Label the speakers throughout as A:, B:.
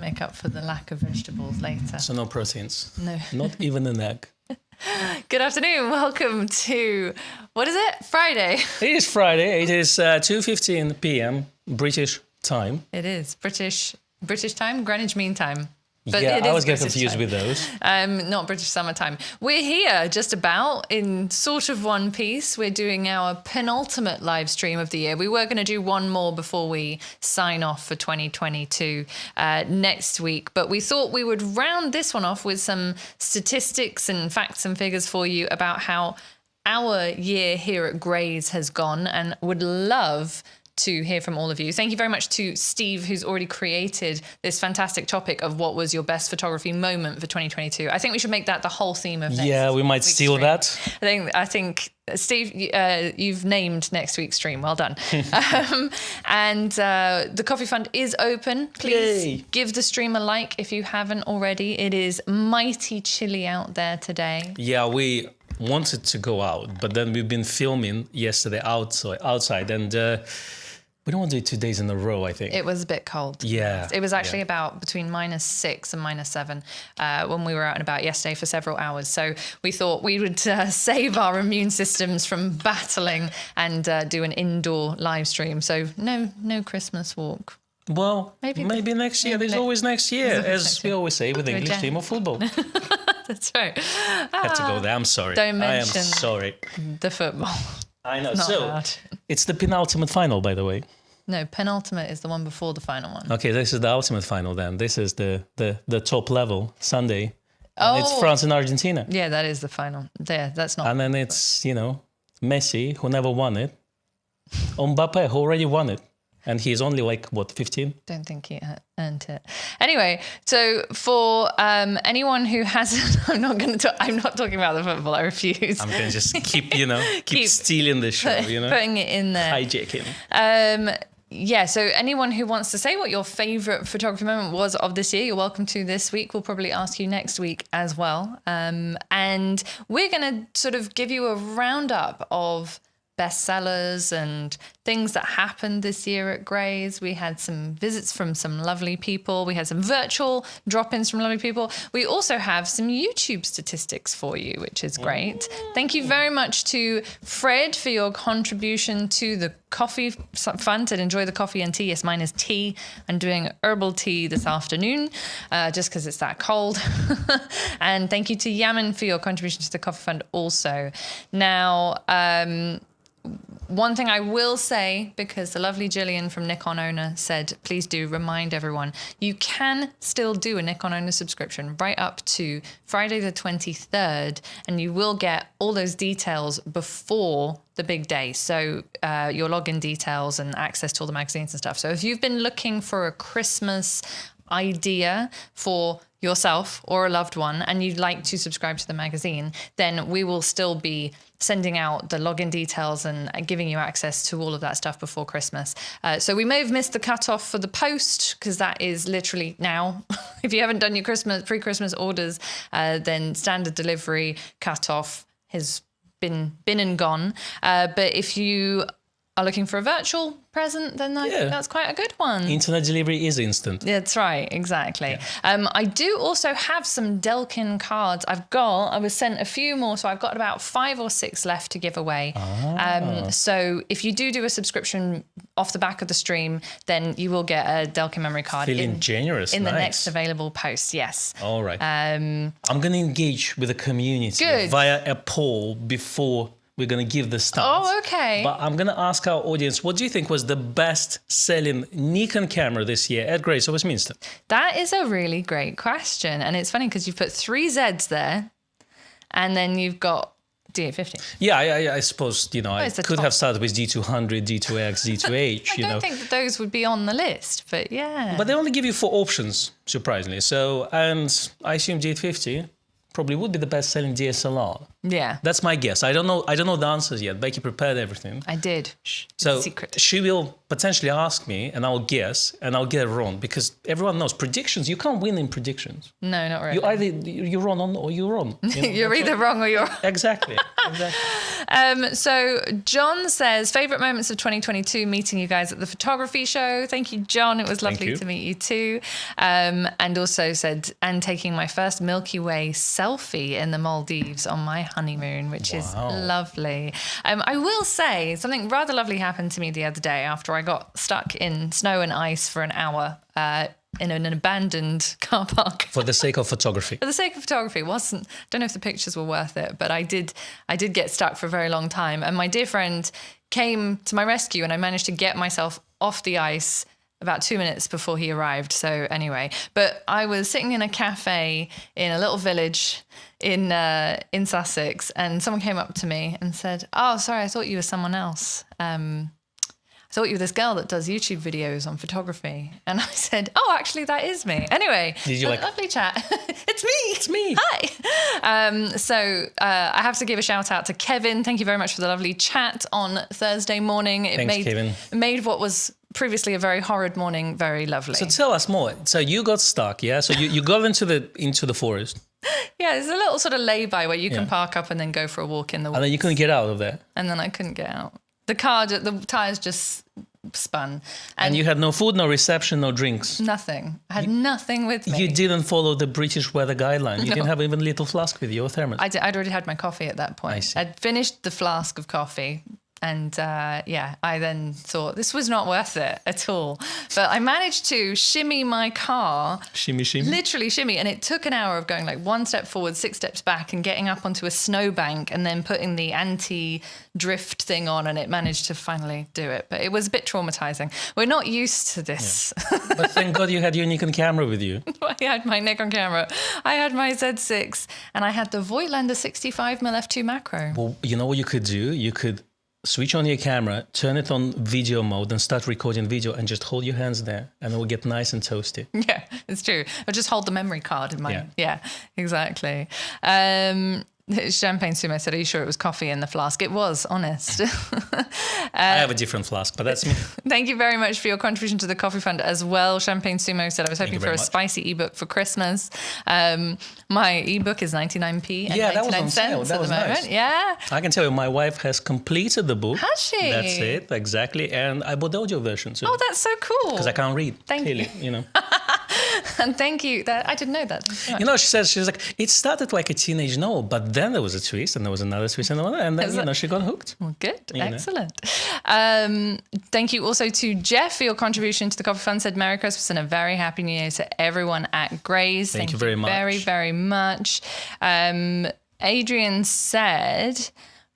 A: make up for the lack of vegetables later.
B: So no proteins.
A: No.
B: Not even an egg.
A: Good afternoon. Welcome to, what is it? Friday.
B: It is Friday. It is 2:15 p.m. British time.
A: It is British time, Greenwich Mean Time. But
B: yeah,
A: it
B: I
A: is
B: always get
A: British
B: confused
A: time.
B: with those.
A: Not British summertime. We're here just about in sort of one piece. We're doing our penultimate live stream of the year. We were going to do one more before we sign off for 2022 next week. But we thought we would round this one off with some statistics and facts and figures for you about how our year here at Grays has gone, and would love to hear from all of you. Thank you very much to Steve, who's already created this fantastic topic of what was your best photography moment for 2022. I think we should make that the whole theme of next
B: Yeah, we might steal
A: stream.
B: that.
A: I think Steve, you've named next week's stream. Well done. And the Coffee Fund is open. Please
B: Yay.
A: give the stream a like if you haven't already. It is mighty chilly out there today.
B: Yeah, we wanted to go out, but then we've been filming yesterday outside, and we don't want to do it 2 days in a row, I think.
A: It was a bit cold.
B: Yeah.
A: It was actually about between -6 and -7 when we were out and about yesterday for several hours. So we thought we would save our immune systems from battling and do an indoor live stream. So no Christmas walk.
B: Well, maybe next year. There's always next year, as we always say with the English team of football.
A: That's right.
B: Have to go there. I'm sorry.
A: Don't mention
B: I am sorry.
A: the football.
B: I know.
A: Not
B: So
A: bad.
B: it's the penultimate final, by the way.
A: No, penultimate is the one before the final one.
B: Okay, this is the ultimate final then. This is the top level Sunday. And it's France and Argentina.
A: Yeah, that is the final. Yeah, that's not.
B: And then it's, Messi, who never won it. Mbappe, who already won it. And he's only 15?
A: Don't think he earned it. Anyway, so for anyone who hasn't, I'm not talking about the football. I refuse.
B: I'm going to just keep stealing the show,
A: Putting it in there.
B: Hijacking.
A: Yeah, so anyone who wants to say what your favourite photography moment was of this year, you're welcome to this week. We'll probably ask you next week as well. And we're going to sort of give you a roundup of bestsellers and things that happened this year at Grays. We had some visits from some lovely people. We had some virtual drop-ins from lovely people. We also have some YouTube statistics for you, which is great. Thank you very much to Fred for your contribution to the coffee fund and enjoy the coffee and tea. Yes, mine is tea. I'm doing herbal tea this afternoon just because it's that cold. And thank you to Yamin for your contribution to the coffee fund also. Now, one thing I will say, because the lovely Gillian from Nikon Owner said, please do remind everyone, you can still do a Nikon Owner subscription right up to Friday the 23rd, and you will get all those details before the big day. So your login details and access to all the magazines and stuff. So if you've been looking for a Christmas idea for yourself or a loved one and you'd like to subscribe to the magazine, then we will still be sending out the login details and giving you access to all of that stuff before Christmas. So we may have missed the cutoff for the post because that is literally now. If you haven't done your pre-Christmas orders, then standard delivery cutoff has been and gone. But if you are looking for a virtual present, then that's quite a good one.
B: Internet delivery is instant.
A: That's right, exactly. Yeah. I do also have some Delkin cards. I was sent a few more, so I've got about 5 or 6 left to give away. So if you do a subscription off the back of the stream, then you will get a Delkin memory card
B: Feeling generous.
A: in the next available post, yes.
B: All right. I'm going to engage with the community via a poll before we're going to give the stats.
A: Oh, okay.
B: But I'm going to ask our audience, what do you think was the best-selling Nikon camera this year at Grays or Westminster?
A: That is a really great question. And it's funny because you've put 3 Zs there and then you've got D850.
B: Yeah, I suppose, I could have started with D200, D2X, D2H,
A: I don't think that those would be on the list, but yeah.
B: But they only give you 4 options, surprisingly. So, and I assume D850 probably would be the best-selling DSLR.
A: Yeah.
B: That's my guess. I don't know the answers yet. Becky prepared everything.
A: I did. Shh,
B: So
A: secret.
B: she will potentially ask me, and I'll guess, and I'll get it wrong, because everyone knows predictions. You can't win in predictions.
A: No, not really.
B: You either you're wrong or you're wrong. You know,
A: You're either wrong or you're wrong.
B: Exactly.
A: So John says, favorite moments of 2022, meeting you guys at the photography show. Thank you, John. It was lovely to meet you too. And also said, and taking my first Milky Way selfie in the Maldives on my honeymoon, which is lovely. I will say something rather lovely happened to me the other day after I got stuck in snow and ice for an hour in an abandoned car park.
B: For the sake of photography.
A: For the sake of photography, don't know if the pictures were worth it, but I did get stuck for a very long time. And my dear friend came to my rescue, and I managed to get myself off the ice about 2 minutes before he arrived. So anyway, but I was sitting in a cafe in a little village in Sussex, and someone came up to me and said, "Oh, sorry, I thought you were someone else. I thought you were this girl that does YouTube videos on photography." And I said, "Oh, actually, that is me." Anyway,
B: did you
A: lovely chat. It's me.
B: It's me.
A: Hi. So I have to give a shout out to Kevin. Thank you very much for the lovely chat on Thursday morning.
B: Thanks, Kevin.
A: Made what was previously a very horrid morning very lovely.
B: So tell us more. So you got stuck, yeah? So you got into the forest.
A: Yeah, there's a little sort of lay-by where you can park up and then go for a walk in the woods.
B: And then you couldn't get out of there.
A: And then I couldn't get out. The tires just spun.
B: And you had no food, no reception, no drinks.
A: Nothing. I had nothing with me.
B: You didn't follow the British weather guideline. You didn't have even a little flask with you or thermos.
A: I'd already had my coffee at that point.
B: I see.
A: I'd finished the flask of coffee. And I then thought this was not worth it at all. But I managed to shimmy my car.
B: Shimmy, shimmy.
A: Literally shimmy. And it took an hour of going like 1 step forward, 6 steps back, and getting up onto a snowbank and then putting the anti-drift thing on. And it managed to finally do it. But it was a bit traumatizing. We're not used to this.
B: Yeah. But thank God you had your Nikon camera with you.
A: I had my Nikon camera. I had my Z6. And I had the Voigtlander 65mm f2 macro.
B: Well, you know what you could do? You could switch on your camera, turn it on video mode, and start recording video, and just hold your hands there, and it will get nice and toasty.
A: Yeah, it's true. I'll just hold the memory card in my... Yeah, exactly. Champagne Sumo said, "Are you sure it was coffee in the flask?" It was, honest.
B: I have a different flask, but that's me.
A: Thank you very much for your contribution to the Coffee Fund as well. Champagne Sumo said, "I was hoping for a spicy ebook for Christmas." My ebook is 99p and 99 cents at the moment. Nice. Yeah.
B: I can tell you, my wife has completed the book.
A: Has she?
B: That's it, exactly. And I bought the audio version too.
A: Oh, that's so cool.
B: Because I can't read.
A: Thank
B: you. You know.
A: And thank you. I didn't know that.
B: You know, she was like, it started like a teenage novel, but then there was a twist, and there was another twist, and then she got hooked.
A: Well, good, excellent. Thank you also to Jeff for your contribution to the Coffee Fund. Said Merry Christmas and a very Happy New Year to everyone at Grays.
B: Thank you very much.
A: Very, very much. Adrian said,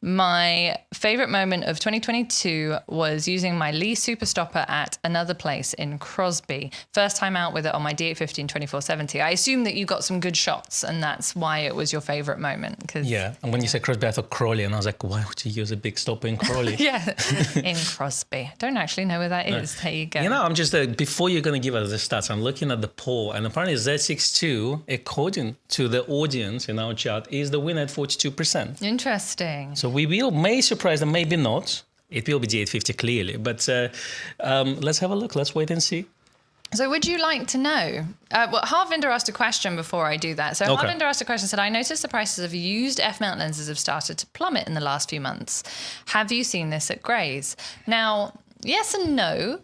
A: my favorite moment of 2022 was using my Lee Superstopper at another place in Crosby. First time out with it on my D850 and 2470. I assume that you got some good shots, and that's why it was your favorite moment.
B: Yeah, and when you said Crosby, I thought Crawley, and I was like, why would you use a big stopper in Crawley?
A: Yeah, in Crosby. Don't actually know where that is. There you go.
B: You know, I'm just, before you're going to give us the stats, I'm looking at the poll, and apparently Z6 II, according to the audience in our chat, is the winner at 42%.
A: Interesting.
B: So we may surprise them, maybe not. It will be D850 clearly, but let's have a look. Let's wait and see.
A: So would you like to know? Harvinder asked a question before I do that. So Harvinder asked a question, said, I noticed the prices of used f-mount lenses have started to plummet in the last few months. Have you seen this at Grays? Now, yes and no.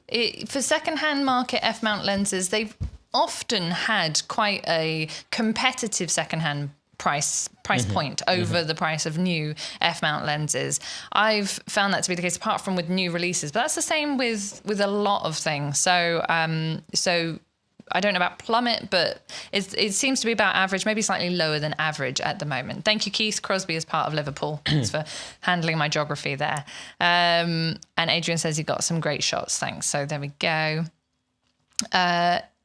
A: For second-hand market f-mount lenses, they've often had quite a competitive second-hand price point over the price of new f-mount lenses. I've found that to be the case, apart from with new releases, but that's the same with a lot of things. So I don't know about plummet, but it seems to be about average, maybe slightly lower than average at the moment. Thank you, Keith Crosby, as part of Liverpool. Thanks for handling my geography there. And Adrian says he got some great shots. Thanks. So there we go.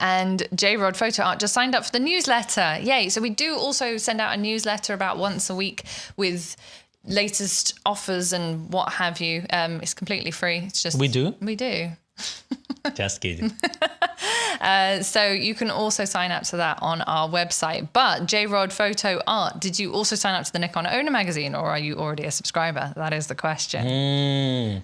A: And J-Rod Photo Art just signed up for the newsletter. Yay. So we do also send out a newsletter about once a week with latest offers and what have you. It's completely free. It's just...
B: We do?
A: We do.
B: Just kidding.
A: So you can also sign up to that on our website. But J-Rod Photo Art, did you also sign up to the Nikon Owner magazine, or are you already a subscriber? That is the question.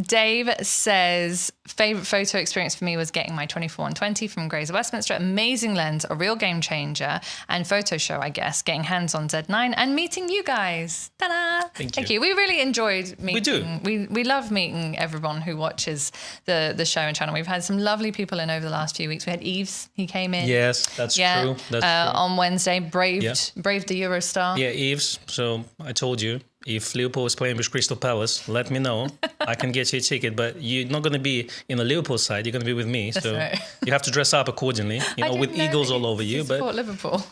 A: Dave says, favorite photo experience for me was getting my 24-120 from Grays of Westminster. Amazing lens, a real game changer, and photo show, I guess, getting hands on Z9 and meeting you guys. Ta-da! Thank you. We really enjoyed meeting. We love meeting everyone who watches the show and channel. We've had some lovely people in over the last few weeks. We had Yves, he came in.
B: Yes, that's true. That's true.
A: On Wednesday, braved the Eurostar.
B: Yeah, Yves. So I told you, if Liverpool is playing with Crystal Palace, let me know. I can get you a ticket, but you're not going to be in the Liverpool side. You're going to be with me. So you have to dress up accordingly, with eagles all over you.
A: Support Liverpool.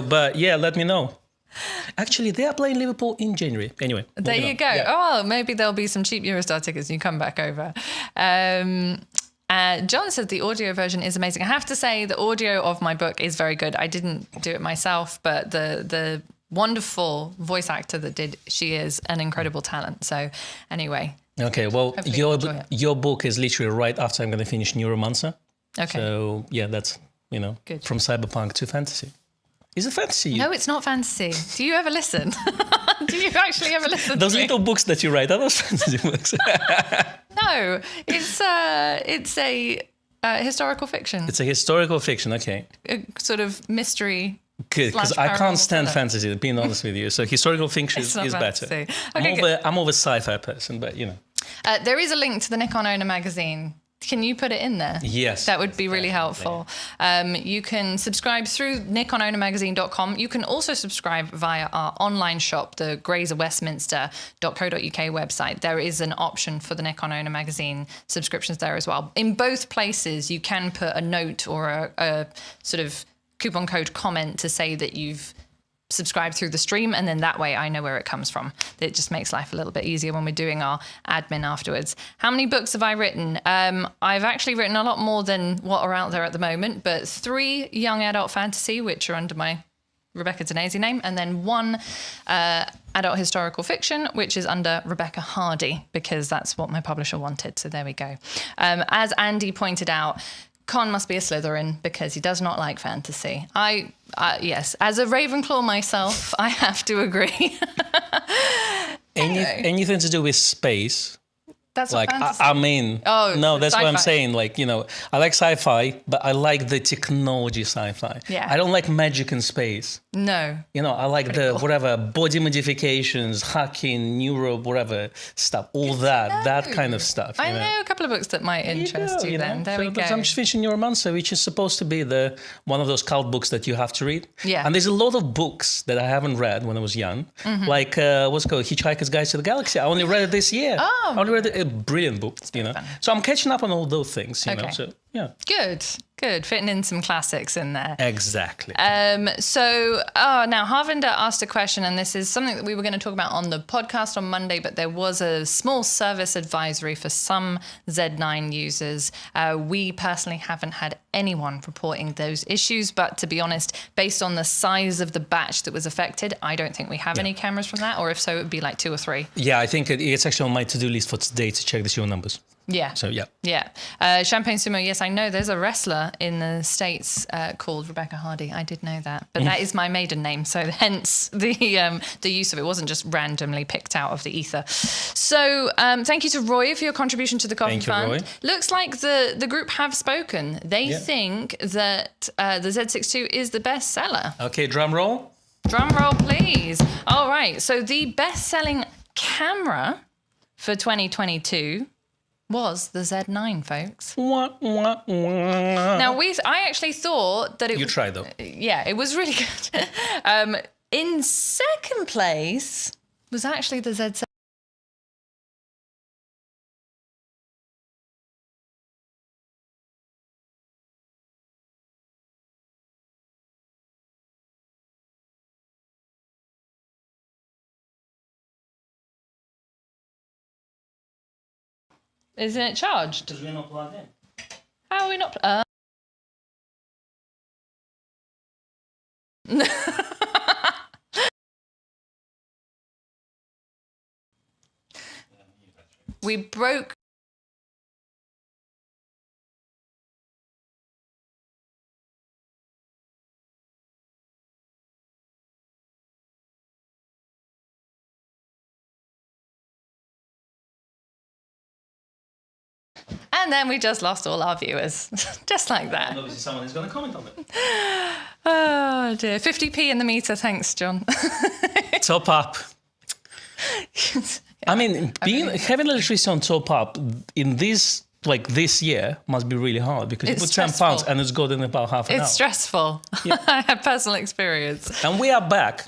B: But yeah, let me know. Actually, they are playing Liverpool in January. Anyway.
A: There you go. Yeah. Oh, well, maybe there'll be some cheap Eurostar tickets and you come back over. John says the audio version is amazing. I have to say the audio of my book is very good. I didn't do it myself, but the wonderful voice actor that did, she is an incredible talent. So anyway.
B: Okay, well, your book is literally right after I'm going to finish Neuromancer. Okay. So yeah, that's, good. From cyberpunk to fantasy. Is it fantasy?
A: No, it's not fantasy. Do you ever listen? Do you actually ever listen
B: Those
A: to me?
B: little books that you write, are those fantasy books?
A: No, it's a historical fiction.
B: It's a historical fiction, okay.
A: A sort of mystery.
B: Good, because I can't stand fantasy, being honest with you. So historical fiction is better.
A: Okay,
B: I'm more of a sci-fi person, but
A: there is a link to the Nikon Owner magazine. Can you put it in there?
B: Yes.
A: That would be really helpful. You can subscribe through nikonownermagazine.com. You can also subscribe via our online shop, the graysofwestminster.co.uk website. There is an option for the Nikon Owner magazine subscriptions there as well. In both places, you can put a note or a sort of coupon code comment to say that you've subscribe through the stream, and then that way I know where it comes from. It just makes life a little bit easier when we're doing our admin afterwards. How many books have I written? I've actually written a lot more than what are out there at the moment, but 3 young adult fantasy, which are under my Rebecca Danese name, and then 1 adult historical fiction, which is under Rebecca Hardy, because that's what my publisher wanted. So there we go. As Andy pointed out, Con must be a Slytherin because he does not like fantasy. Yes, as a Ravenclaw myself, I have to agree.
B: Anything to do with space.
A: That's
B: like
A: fantasy.
B: I mean, no, that's what I'm saying. Like, I like sci-fi, but I like the technology sci-fi.
A: Yeah.
B: I don't like magic in space.
A: No.
B: I like whatever body modifications, hacking, neuro, whatever stuff, all that kind of stuff.
A: I know a couple of books that might interest you then. There we go.
B: I'm just finishing Neuromancer, which is supposed to be one of those cult books that you have to read.
A: Yeah.
B: And there's a lot of books that I haven't read when I was young, like what's it called, Hitchhiker's Guide to the Galaxy. I only read it this year.
A: Oh.
B: I only read a brilliant book, So I'm catching up on all those things, know. So yeah.
A: Good. Fitting in some classics in there.
B: Exactly.
A: Now Harvinder asked a question, and this is something that we were going to talk about on the podcast on Monday, but there was a small service advisory for some Z9 users. We personally haven't had anyone reporting those issues, but to be honest, based on the size of the batch that was affected, I don't think we have any cameras from that, or if so, it would be like 2 or 3.
B: Yeah, I think it's actually on my to-do list for today to check the serial numbers.
A: Yeah.
B: So, yeah.
A: Yeah. Champagne Sumo, yes, I know there's a wrestler in the States called Rebecca Hardy. I did know that. But that is my maiden name, so hence the use of it wasn't just randomly picked out of the ether. So thank you to Roy for your contribution to the Coffee Fund. Roy. Looks like the group have spoken. They think that the Z6 II is the best seller.
B: Okay, drum roll.
A: Drum roll, please. All right. So the best-selling camera for 2022 was the Z9, folks.
B: Now,
A: I actually thought that it...
B: You tried, though.
A: Yeah, it was really good. In second place was actually the Z7. Isn't it charged?
B: Because we're not plugged in.
A: How are we not? We broke And then we just lost all our viewers, just like that.
B: And obviously someone is going to comment on it.
A: Oh dear, 50p in the meter. Thanks, John.
B: Top up. I mean, having electricity on top up in this year must be really hard because
A: It's
B: you put 10
A: stressful.
B: pounds and it's gone in about half an hour.
A: It's stressful.
B: Yeah.
A: I have personal experience.
B: And we are back.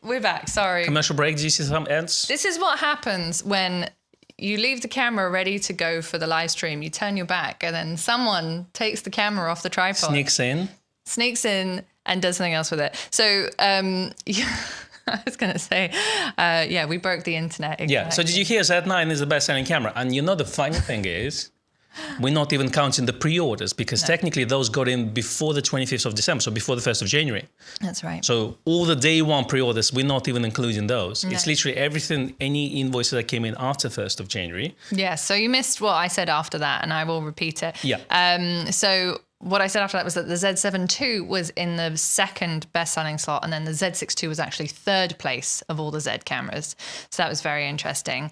A: We're back, sorry.
B: Commercial break, do you see some ads?
A: This is what happens when you leave the camera ready to go for the live stream. You turn your back and then someone takes the camera off the tripod. Sneaks in and does something else with it. So, I was going to say, we broke the internet. Exactly.
B: Yeah, so did you hear Z9 is the best-selling camera? And you know the funny thing is, we're not even counting the pre-orders because technically those got in before the 25th of December, so before the 1st of January.
A: That's right.
B: So all the day one pre-orders, we're not even including those. No. It's literally everything, any invoices that came in after 1st of January.
A: Yeah, so you missed what I said after that, and I will repeat it.
B: Yeah.
A: So what I said after that was that the Z7 II was in the second best-selling slot, and then the Z6 II was actually third place of all the Z cameras. So that was very interesting.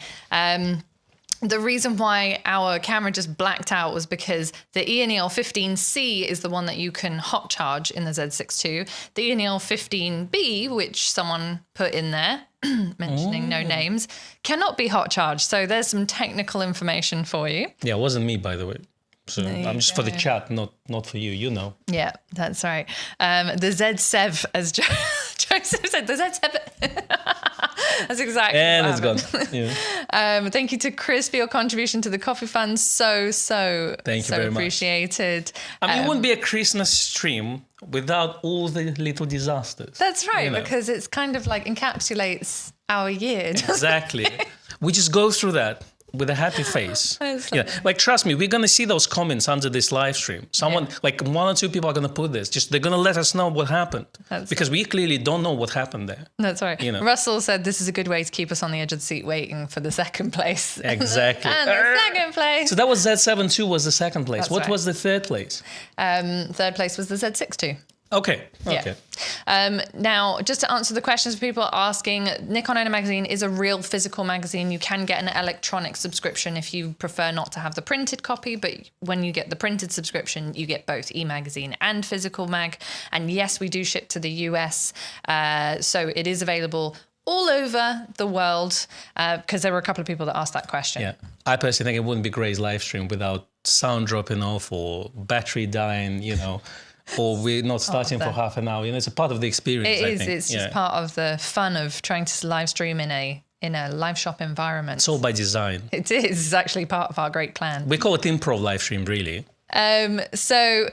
A: The reason why our camera just blacked out was because the ENEL 15C is the one that you can hot charge in the Z6 II. The ENEL 15B, which someone put in there, mentioning no names, cannot be hot charged. So there's some technical information for you.
B: Yeah, it wasn't me, by the way. So I'm just for the chat, not for you, you know.
A: Yeah, that's right. The Z7, as Joseph said, the Z7. That's exactly
B: and
A: what
B: it's gone. Yeah.
A: Thank you to Chris for your contribution to the coffee fund. So
B: Thank you very
A: appreciated.
B: I mean, it wouldn't be a Christmas stream without all the little disasters.
A: That's right, because it's kind of like encapsulates our year.
B: Exactly. We just go through that with a happy face. Like, trust me, we're going to see those comments under this live stream. Someone, like 1 or 2 people are going to put this. They're going to let us know what happened. Because we clearly don't know what happened there.
A: That's right. Russell said this is a good way to keep us on the edge of the seat waiting for the second place.
B: Exactly.
A: And the second place.
B: So that was Z7 II was the second place.
A: That's
B: what
A: right.
B: was the third place?
A: Third place was the Z6 II.
B: Okay.
A: Yeah. Now, just to answer the questions people are asking, Nikon Owner Magazine is a real physical magazine. You can get an electronic subscription if you prefer not to have the printed copy, but when you get the printed subscription, you get both e-magazine and physical mag. And yes, we do ship to the US, so it is available all over the world, because there were a couple of people that asked that question.
B: Yeah, I personally think it wouldn't be Gray's live stream without sound dropping off or battery dying, or we're not starting for half an hour. It's a part of the experience.
A: It is. It's just part of the fun of trying to live stream in a live shop environment.
B: It's all by design.
A: It is. It's actually part of our great plan.
B: We call it improv live stream, really.
A: So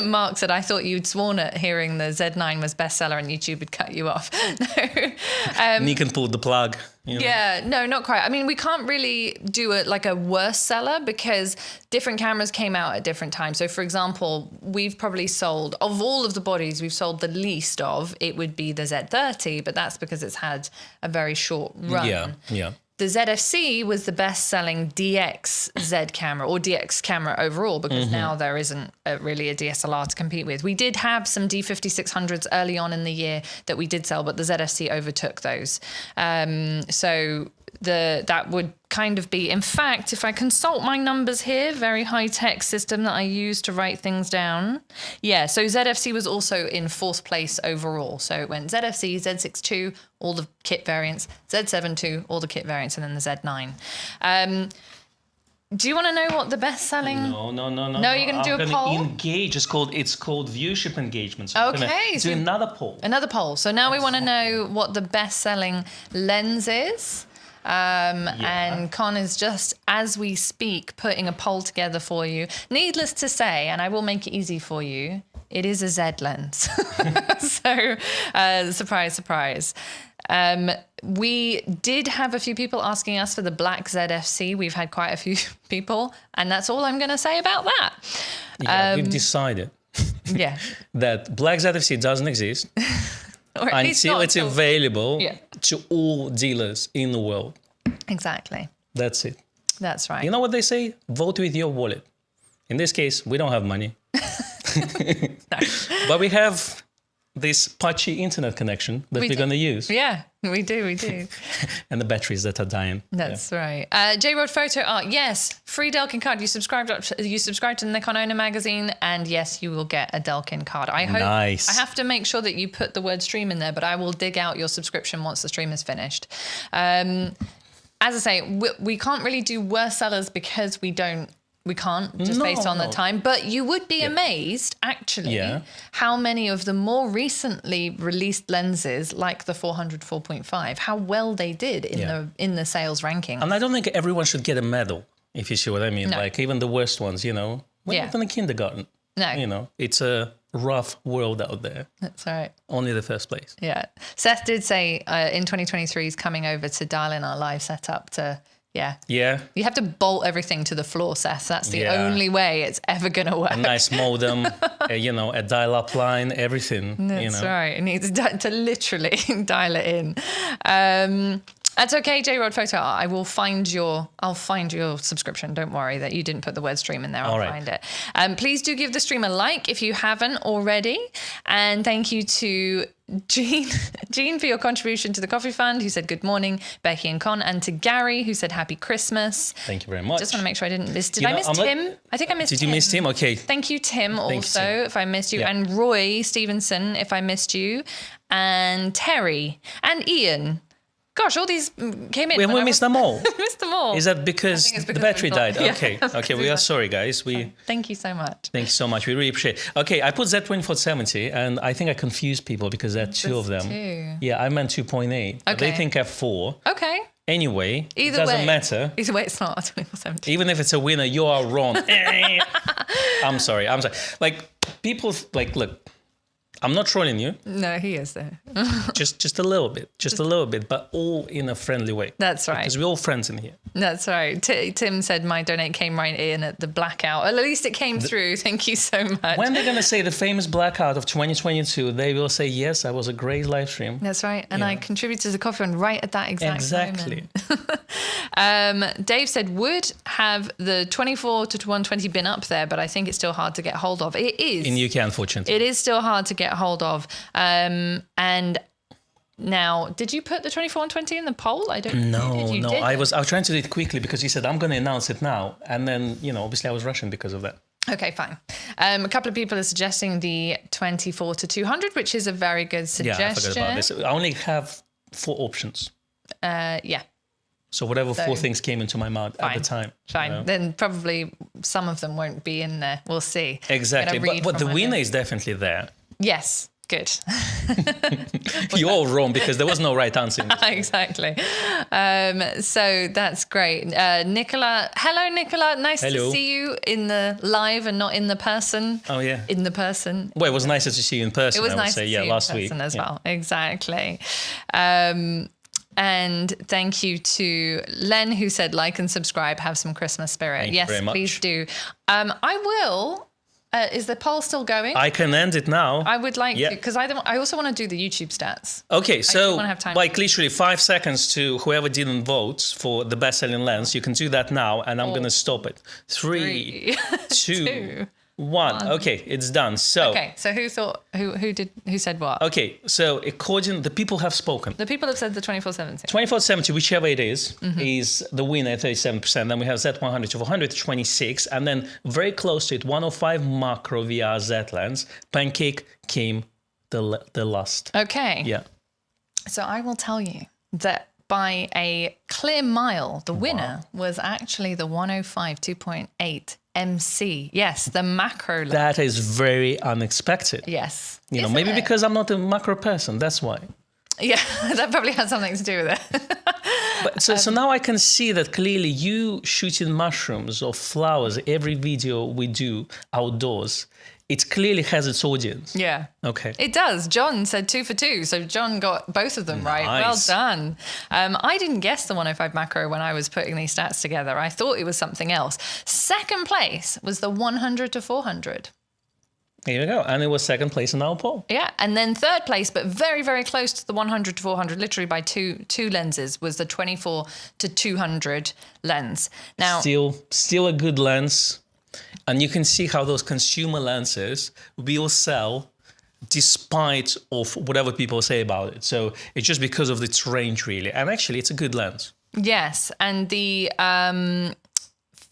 A: Mark said, I thought you'd sworn at hearing the Z9 was bestseller and YouTube would cut you off. No.
B: Nikon pulled the plug.
A: Yeah, no, not quite. I mean, we can't really do a worse seller because different cameras came out at different times. So, for example, we've probably sold, of all of the bodies we've sold the least of, it would be the Z30, but that's because it's had a very short run.
B: Yeah.
A: The ZFC was the best-selling DX Z camera, or DX camera overall, because now there isn't really a DSLR to compete with. We did have some D5600s early on in the year that we did sell, but the ZFC overtook those. So that would kind of be, in fact, if I consult my numbers here, very high-tech system that I use to write things down. Yeah, so ZFC was also in 4th place overall. So it went ZFC, Z6 II, all the kit variants, Z7 II, all the kit variants, and then the Z9. Do you want to know what the best-selling?
B: No.
A: No, you're going to do a poll?
B: Engage. It's called viewership engagement. So
A: okay.
B: Do another poll.
A: Another poll. So now we want to know what the best-selling lens is. And Con is just, as we speak, putting a poll together for you. Needless to say, and I will make it easy for you, it is a Z lens. So, surprise, surprise. We did have a few people asking us for the black ZFC. We've had quite a few people, and that's all I'm going to say about that.
B: Yeah, we've decided that black ZFC doesn't exist. Until it's available to all dealers in the world.
A: Exactly.
B: That's it.
A: That's right.
B: You know what they say? Vote with your wallet. In this case, we don't have money. But we have this patchy internet connection that we're going to use.
A: Yeah, we do.
B: And the batteries that are dying.
A: That's right. J-Rod Photo Art. Yes, free Delkin card. You subscribe to the Nikon Owner magazine, and yes, you will get a Delkin card. I hope.
B: Nice.
A: I have to make sure that you put the word stream in there, but I will dig out your subscription once the stream is finished. As I say, we can't really do worse sellers because we can't just based on the time. But you would be amazed, actually, how many of the more recently released lenses, like the 400 4.5, how well they did in the sales ranking.
B: And I don't think everyone should get a medal, if you see what I mean. No. Like even the worst ones, you know, we're not in the kindergarten.
A: No,
B: you know, it's a rough world out there.
A: That's right.
B: Only the first place.
A: Yeah. Seth did say in 2023 he's coming over to dial in our live setup to. Yeah. You have to bolt everything to the floor, Seth. That's the only way it's ever going to work.
B: A nice modem, you know, a dial-up line, everything.
A: That's right. It needs to literally dial it in. That's okay, J-Rod Photo Art. I'll find your subscription. Don't worry that you didn't put the word stream in there. I'll find it. Please do give the stream a like if you haven't already. And thank you to Jean for your contribution to the Coffee Fund, who said good morning, Becky and Con, and to Gary, who said happy Christmas.
B: Thank you very much.
A: Just want to make sure I didn't miss. Did I miss Tim? I think I missed Tim.
B: Did you miss Tim? Okay.
A: Thank you, Tim, also, if I missed you. Yeah. And Roy Stevenson, if I missed you. And Terry. And Ian. Gosh, all these came in.
B: We missed them all.
A: Missed them all.
B: Is that because the battery died? Okay. Okay, we are sorry, guys.
A: Thank you so much.
B: Thank you so much. We really appreciate it. Okay, I put Z2470, and I think I confused people because there are two of them. Yeah, I meant 2.8. Okay. They think F4.
A: Okay.
B: Anyway, it doesn't matter.
A: Either way, it's not 2470.
B: Even if it's a winner, you are wrong. I'm sorry. Like, people, like, look. I'm not trolling you.
A: No, he is there.
B: just a little bit. Just a little bit, but all in a friendly way.
A: That's right.
B: Because we're all friends in here.
A: That's right. Tim said my donate came right in at the blackout. At least it came through. Thank you so much.
B: When they're going to say the famous blackout of 2022, they will say, yes, that was a great live stream.
A: That's right. And I contributed to the Coffee Fund right at that exact moment. Dave said, would have the 24 to 120 been up there, but I think it's still hard to get hold of. It is.
B: In UK, unfortunately.
A: It is still hard to get hold of. And now, did you put the 24-120 in the poll? I don't know. No.
B: I was trying to do it quickly because he said, I'm going to announce it now. And then, you know, obviously I was rushing because of that.
A: Okay, fine. A couple of people are suggesting the 24 to 200, which is a very good suggestion.
B: Yeah, I forgot about this. I only have 4 options.
A: Yeah.
B: So whatever 4 things came into my mind at the time.
A: Fine. You know? Then probably some of them won't be in there. We'll see.
B: Exactly. But the winner is definitely there.
A: Yes. Good.
B: You're all wrong because there was no right answer.
A: Exactly. So that's great. Nicola. Hello, Nicola. Nice to see you in the live and not in the person.
B: Oh, yeah.
A: In the person.
B: Well, it was nicer to see you in person.
A: It was nice
B: to
A: see you
B: last
A: in
B: week.
A: person as well. Exactly. And thank you to Len, who said like and subscribe, have some Christmas spirit.
B: Thank you very much.
A: Please do. I will. Is the poll still going?
B: I can end it now.
A: I would like to, because I also want to do the YouTube stats.
B: Okay, so like literally 5 seconds to whoever didn't vote for the best-selling lens. You can do that now, and I'm going to stop it. 3, 2, 1. Okay, it's done. So
A: who said what?
B: Okay, so according the people have spoken.
A: The people have said the 2470.
B: 2470, whichever it is the winner at 37%. Then we have Z100 to 126, and then very close to it, 105 macro VR Z lens. Pancake came the last.
A: Okay.
B: Yeah.
A: So I will tell you that by a clear mile, the winner was actually the 105 2.8 MC. Yes, the macro lens.
B: That is very unexpected.
A: Yes.
B: You know, maybe because I'm not a macro person, that's why.
A: Yeah, that probably has something to do with it.
B: But so now I can see that clearly you shooting mushrooms or flowers, every video we do outdoors, it clearly has its audience.
A: Yeah.
B: Okay.
A: It does. John said 2 for 2. So John got both of them right. Well done. I didn't guess the 105 macro when I was putting these stats together. I thought it was something else. Second place was the 100 to 400.
B: There you go. And it was second place in our poll.
A: Yeah. And then third place, but very, very close to the 100 to 400, literally by two lenses, was the 24 to 200 lens. Now,
B: still a good lens. And you can see how those consumer lenses will sell despite of whatever people say about it. So it's just because of its range, really. And actually, it's a good lens.
A: Yes, and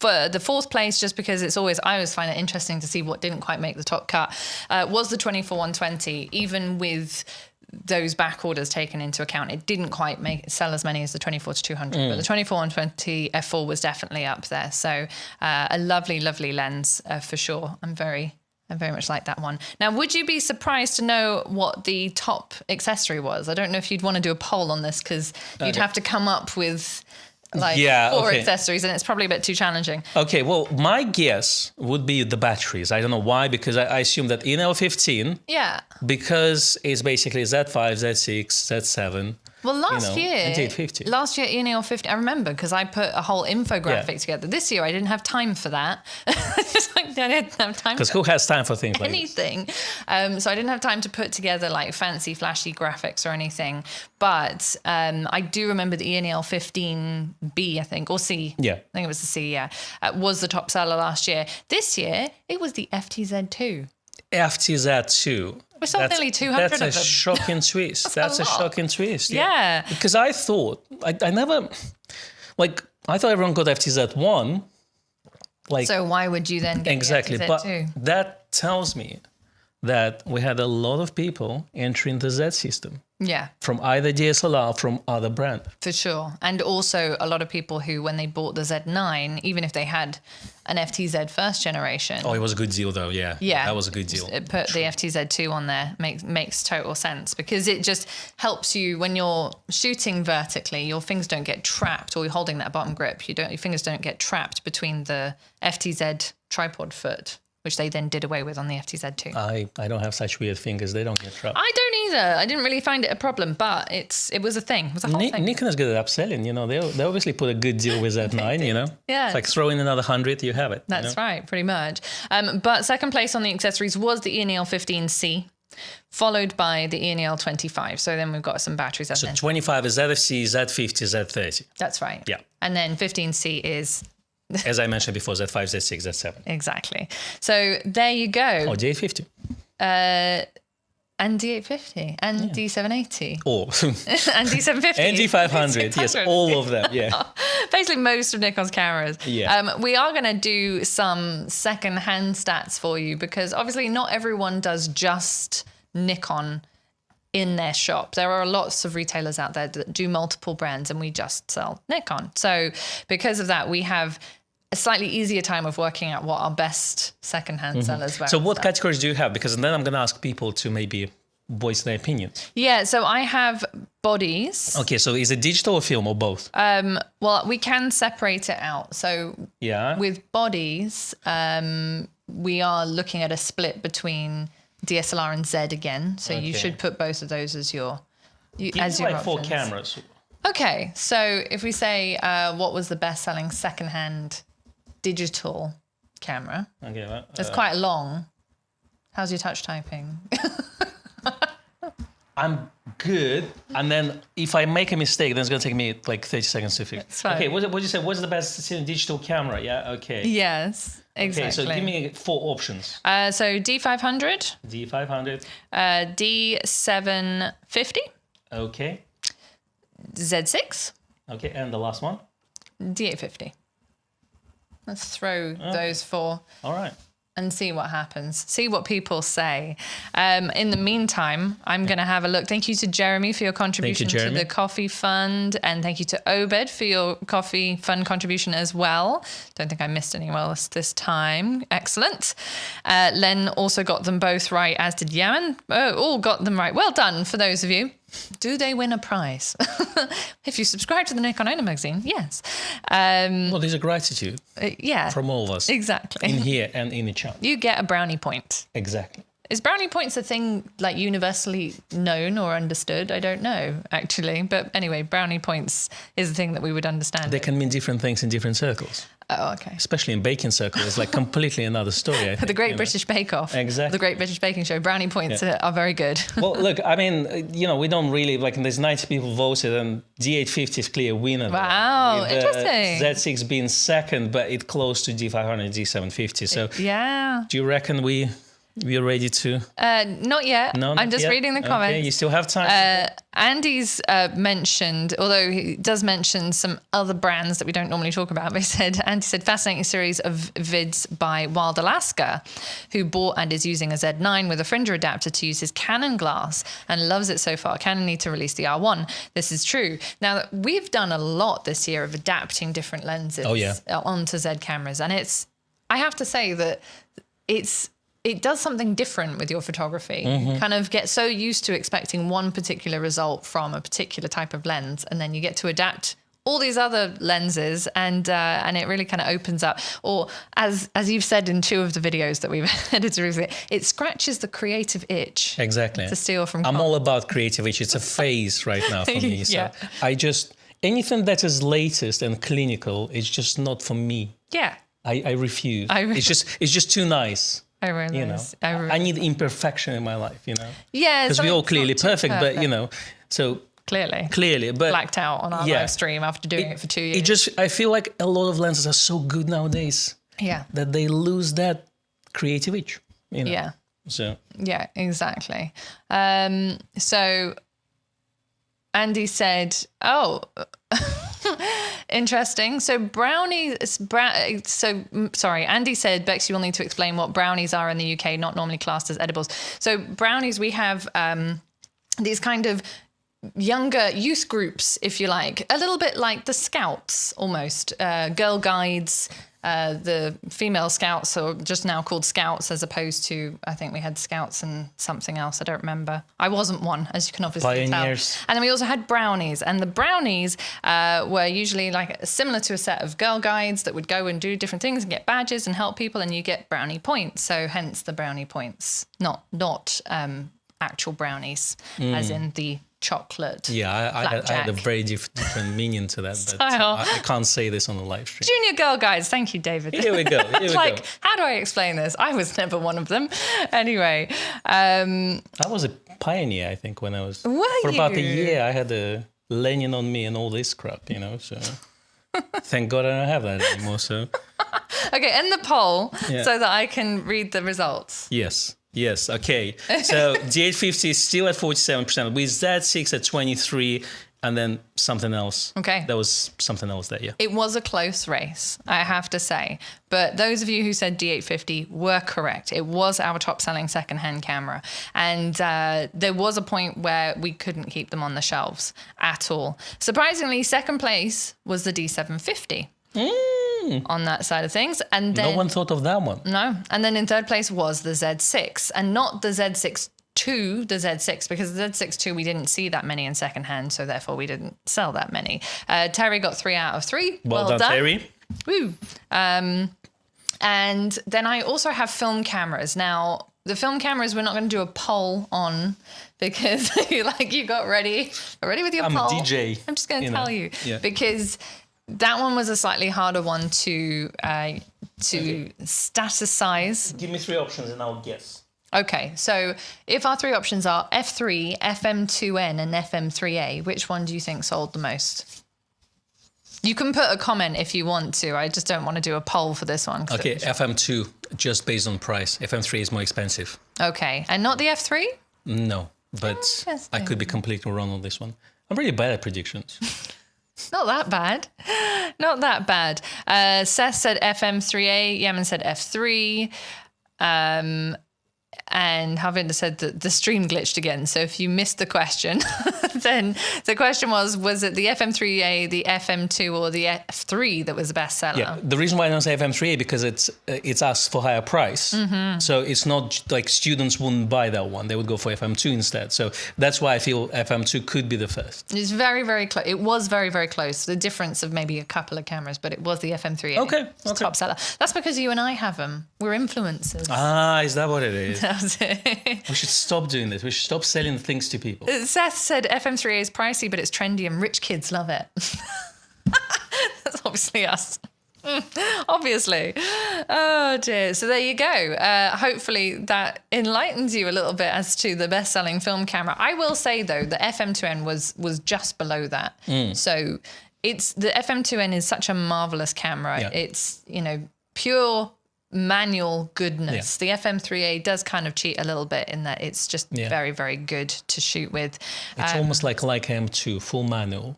A: for the fourth place, just because I always find it interesting to see what didn't quite make the top cut, was the 24-120. Even with those back orders taken into account, it didn't quite sell as many as the 24-200, but the 24-120 f4 was definitely up there. So a lovely, lovely lens for sure. I very much like that one. Now, would you be surprised to know what the top accessory was? I don't know if you'd want to do a poll on this, because you'd have to come up with four accessories, and it's probably a bit too challenging. Okay,
B: well, my guess would be the batteries. I don't know why, because I assume that ENL15, because it's basically Z5, Z6, Z7.
A: Well, last year, ENL15, I remember, because I put a whole infographic together. This year, I didn't have time for that. I didn't have time.
B: Because who has time for things like
A: anything? So I didn't have time to put together like fancy, flashy graphics or anything. But I do remember the ENL15B, I think, or C.
B: Yeah.
A: I think it was the C, was the top seller last year. This year, it was the FTZ2.
B: FTZ2.
A: We sold nearly 200 of them.
B: That's a shocking twist. That's a shocking twist.
A: Yeah.
B: Because I thought, I thought everyone got FTZ1.
A: So why would you then get
B: exactly?
A: the
B: But
A: FTZ2?
B: that tells me that we had a lot of people entering the Z system.
A: Yeah.
B: From either DSLR or from other brand.
A: For sure. And also a lot of people who, when they bought the Z9, even if they had an FTZ first generation.
B: Oh, it was a good deal though, yeah. Yeah. That was a good deal.
A: It put the FTZ2 on there makes total sense, because it just helps you when you're shooting vertically, your fingers don't get trapped, or you're holding that bottom grip, your fingers don't get trapped between the FTZ tripod foot, which they then did away with on the FTZ2.
B: I don't have such weird fingers. They don't get trapped.
A: I don't either. I didn't really find it a problem, but it was a thing. It was a whole thing.
B: Nikon is good at upselling. They obviously put a good deal with Z9,
A: Yeah.
B: It's like throw in another 100, you have it.
A: That's right, pretty much. But second place on the accessories was the ENL15C, followed by the ENL25. So then we've got some batteries.
B: So 25 is ZFC, Z50, Z30.
A: That's right.
B: Yeah.
A: And then 15C is...
B: As I mentioned before, Z5, Z6, Z7.
A: Exactly. So there you go.
B: Or D850.
A: And D850 and D780.
B: Or
A: and D750.
B: And D500. Yes, all of them. Yeah.
A: Basically most of Nikon's cameras.
B: Yeah.
A: We are going to do some second-hand stats for you, because obviously not everyone does just Nikon in their shop. There are lots of retailers out there that do multiple brands, and we just sell Nikon. So because of that, we have a slightly easier time of working out what our best secondhand sellers were.
B: So what categories do you have? Because then I'm going to ask people to maybe voice their opinions.
A: Yeah, so I have bodies.
B: Okay, so is it digital or film or both?
A: Well, we can separate it out. So with bodies, we are looking at a split between DSLR and Z again. So you should put both of those as your
B: like 4 cameras.
A: Okay, so if we say what was the best-selling second-hand digital camera?
B: Okay,
A: that's quite long. How's your touch typing?
B: I'm good, and then if I make a mistake, then it's going to take me like 30 seconds to fix. Okay, what did you say? What's the best digital camera? Yeah, okay.
A: Yes, exactly.
B: Okay, so give me 4 options.
A: So D500.
B: D500.
A: D750.
B: Okay.
A: Z6.
B: Okay, and the last one?
A: D850. Let's throw those 4.
B: All right.
A: And see what happens. See what people say. In the meantime, I'm going to have a look. Thank you to Jeremy for your contribution to the coffee fund. And thank you to Obed for your coffee fund contribution as well. Don't think I missed anyone else this time. Excellent. Len also got them both right, as did Yaman. All got them right. Well done for those of you. Do they win a prize? If you subscribe to the Nikon Owner magazine, yes.
B: Well, there's a gratitude.
A: Yeah.
B: From all of us.
A: Exactly.
B: In here and in the chat.
A: You get a brownie point.
B: Exactly.
A: Is brownie points a thing like universally known or understood? I don't know, actually. But anyway, brownie points is the thing that we would understand.
B: They can mean different things in different circles.
A: Oh, okay.
B: Especially in baking circles, it's like completely another story. I think,
A: the Great British Bake Off.
B: Exactly.
A: The Great British Baking Show. Brownie points are very good.
B: Well, look, I mean, we don't really, there's 90 people voted, and D850 is clear winner.
A: Wow, interesting.
B: Z6 being second, but it close to D500, D750. So
A: yeah.
B: do you reckon we We are ready to...
A: Not yet.
B: No,
A: I'm just reading the comments.
B: Okay, you still have time.
A: Andy's mentioned, although he does mention some other brands that we don't normally talk about, but Andy said, fascinating series of vids by Wild Alaska, who bought and is using a Z9 with a Fringer adapter to use his Canon glass and loves it so far. Canon need to release the R1. This is true. Now, we've done a lot this year of adapting different lenses onto Z cameras. And I have to say that it does something different with your photography. You kind of get so used to expecting one particular result from a particular type of lens, and then you get to adapt all these other lenses, and it really kind of opens up. Or as you've said in 2 of the videos that we've edited recently, it scratches the creative itch.
B: Exactly.
A: To steal from.
B: I'm all about creative itch. It's a phase right now for me. So anything that is latest and clinical, it's just not for me.
A: Yeah.
B: I refuse. It's just too nice.
A: I realize.
B: I need imperfection in my life,
A: Yeah.
B: Because we're all clearly perfect, but, so... Clearly. But
A: blacked out on our live stream after doing it for 2 years.
B: I feel like a lot of lenses are so good nowadays.
A: Yeah.
B: That they lose that creative itch,
A: Yeah.
B: So...
A: Yeah, exactly. So Andy said, interesting. So Andy said, Bex, you will need to explain what brownies are in the UK, not normally classed as edibles. So brownies, we have these kind of younger youth groups, if you like, a little bit like the Scouts almost, Girl Guides. The female Scouts are just now called Scouts, as opposed to, I think we had Scouts and something else. I don't remember. I wasn't one, as you can obviously
B: Pioneers.
A: tell. And then we also had brownies. And the brownies were usually like similar to a set of Girl Guides that would go and do different things and get badges and help people, and you get brownie points. So hence the brownie points, not actual brownies, as in the chocolate.
B: Yeah, I had a very different meaning to that, but I can't say this on the live stream.
A: Junior Girl Guides, thank you, David.
B: Here we go.
A: How do I explain this? I was never one of them. Anyway.
B: I was a pioneer, I think, when I was... For about a year, I had a Lenin on me and all this crap, so... Thank God I don't have that anymore, so...
A: Okay, end the poll so that I can read the results.
B: Yes, okay. So D850 is still at 47%, with Z6 at 23%, and then something else.
A: Okay.
B: There was something else there, yeah.
A: It was a close race, I have to say. But those of you who said D850 were correct. It was our top-selling second-hand camera. And there was a point where we couldn't keep them on the shelves at all. Surprisingly, second place was the D750. On that side of things. And then,
B: no one thought of that one.
A: No. And then in third place was the Z6, and not the Z6 II, the Z6, because the Z6 II, we didn't see that many in secondhand, so therefore we didn't sell that many. Terry got 3 out of 3.
B: Well done, Terry.
A: Woo. And then I also have film cameras. Now, the film cameras, we're not going to do a poll on, because you got ready with your poll.
B: I'm a DJ.
A: I'm just going to tell you. Yeah. Because that one was a slightly harder one to staticize.
B: Give me 3 options and I'll guess.
A: Okay, so if our 3 options are F3, FM2N, and FM3A, which one do you think sold the most? You can put a comment if you want to. I just don't want to do a poll for this one.
B: Okay, FM2, just based on price. FM3 is more expensive.
A: Okay, and not the F3?
B: No, but I could be completely wrong on this one. I'm really bad at predictions.
A: Not that bad. Not that bad. Seth said FM3A. Yemen said F3. And Harvinder said that the stream glitched again. So if you missed the question, then the question was it the FM3A, the FM2, or the F3 that was the best seller?
B: Yeah, the reason why I don't say FM3A because it's asked for higher price. Mm-hmm. So it's not like students wouldn't buy that one. They would go for FM2 instead. So that's why I feel FM2 could be the first.
A: It's very, very close. It was very, very close. The difference of maybe a couple of cameras, but it was the FM3A.
B: Okay.
A: Top seller. That's because you and I have them. We're influencers.
B: Ah, is that what it is?
A: That's it.
B: We should stop doing this. We should stop selling things to people.
A: Seth said FM3A is pricey, but it's trendy and rich kids love it. That's obviously us. Obviously. Oh, dear. So there you go. Hopefully that enlightens you a little bit as to the best-selling film camera. I will say, though, the FM2N was just below that. So the FM2N is such a marvelous camera. Yeah. It's, pure manual goodness. The FM3A does kind of cheat a little bit in that it's just very, very good to shoot with.
B: It's almost like Leica M2, full manual.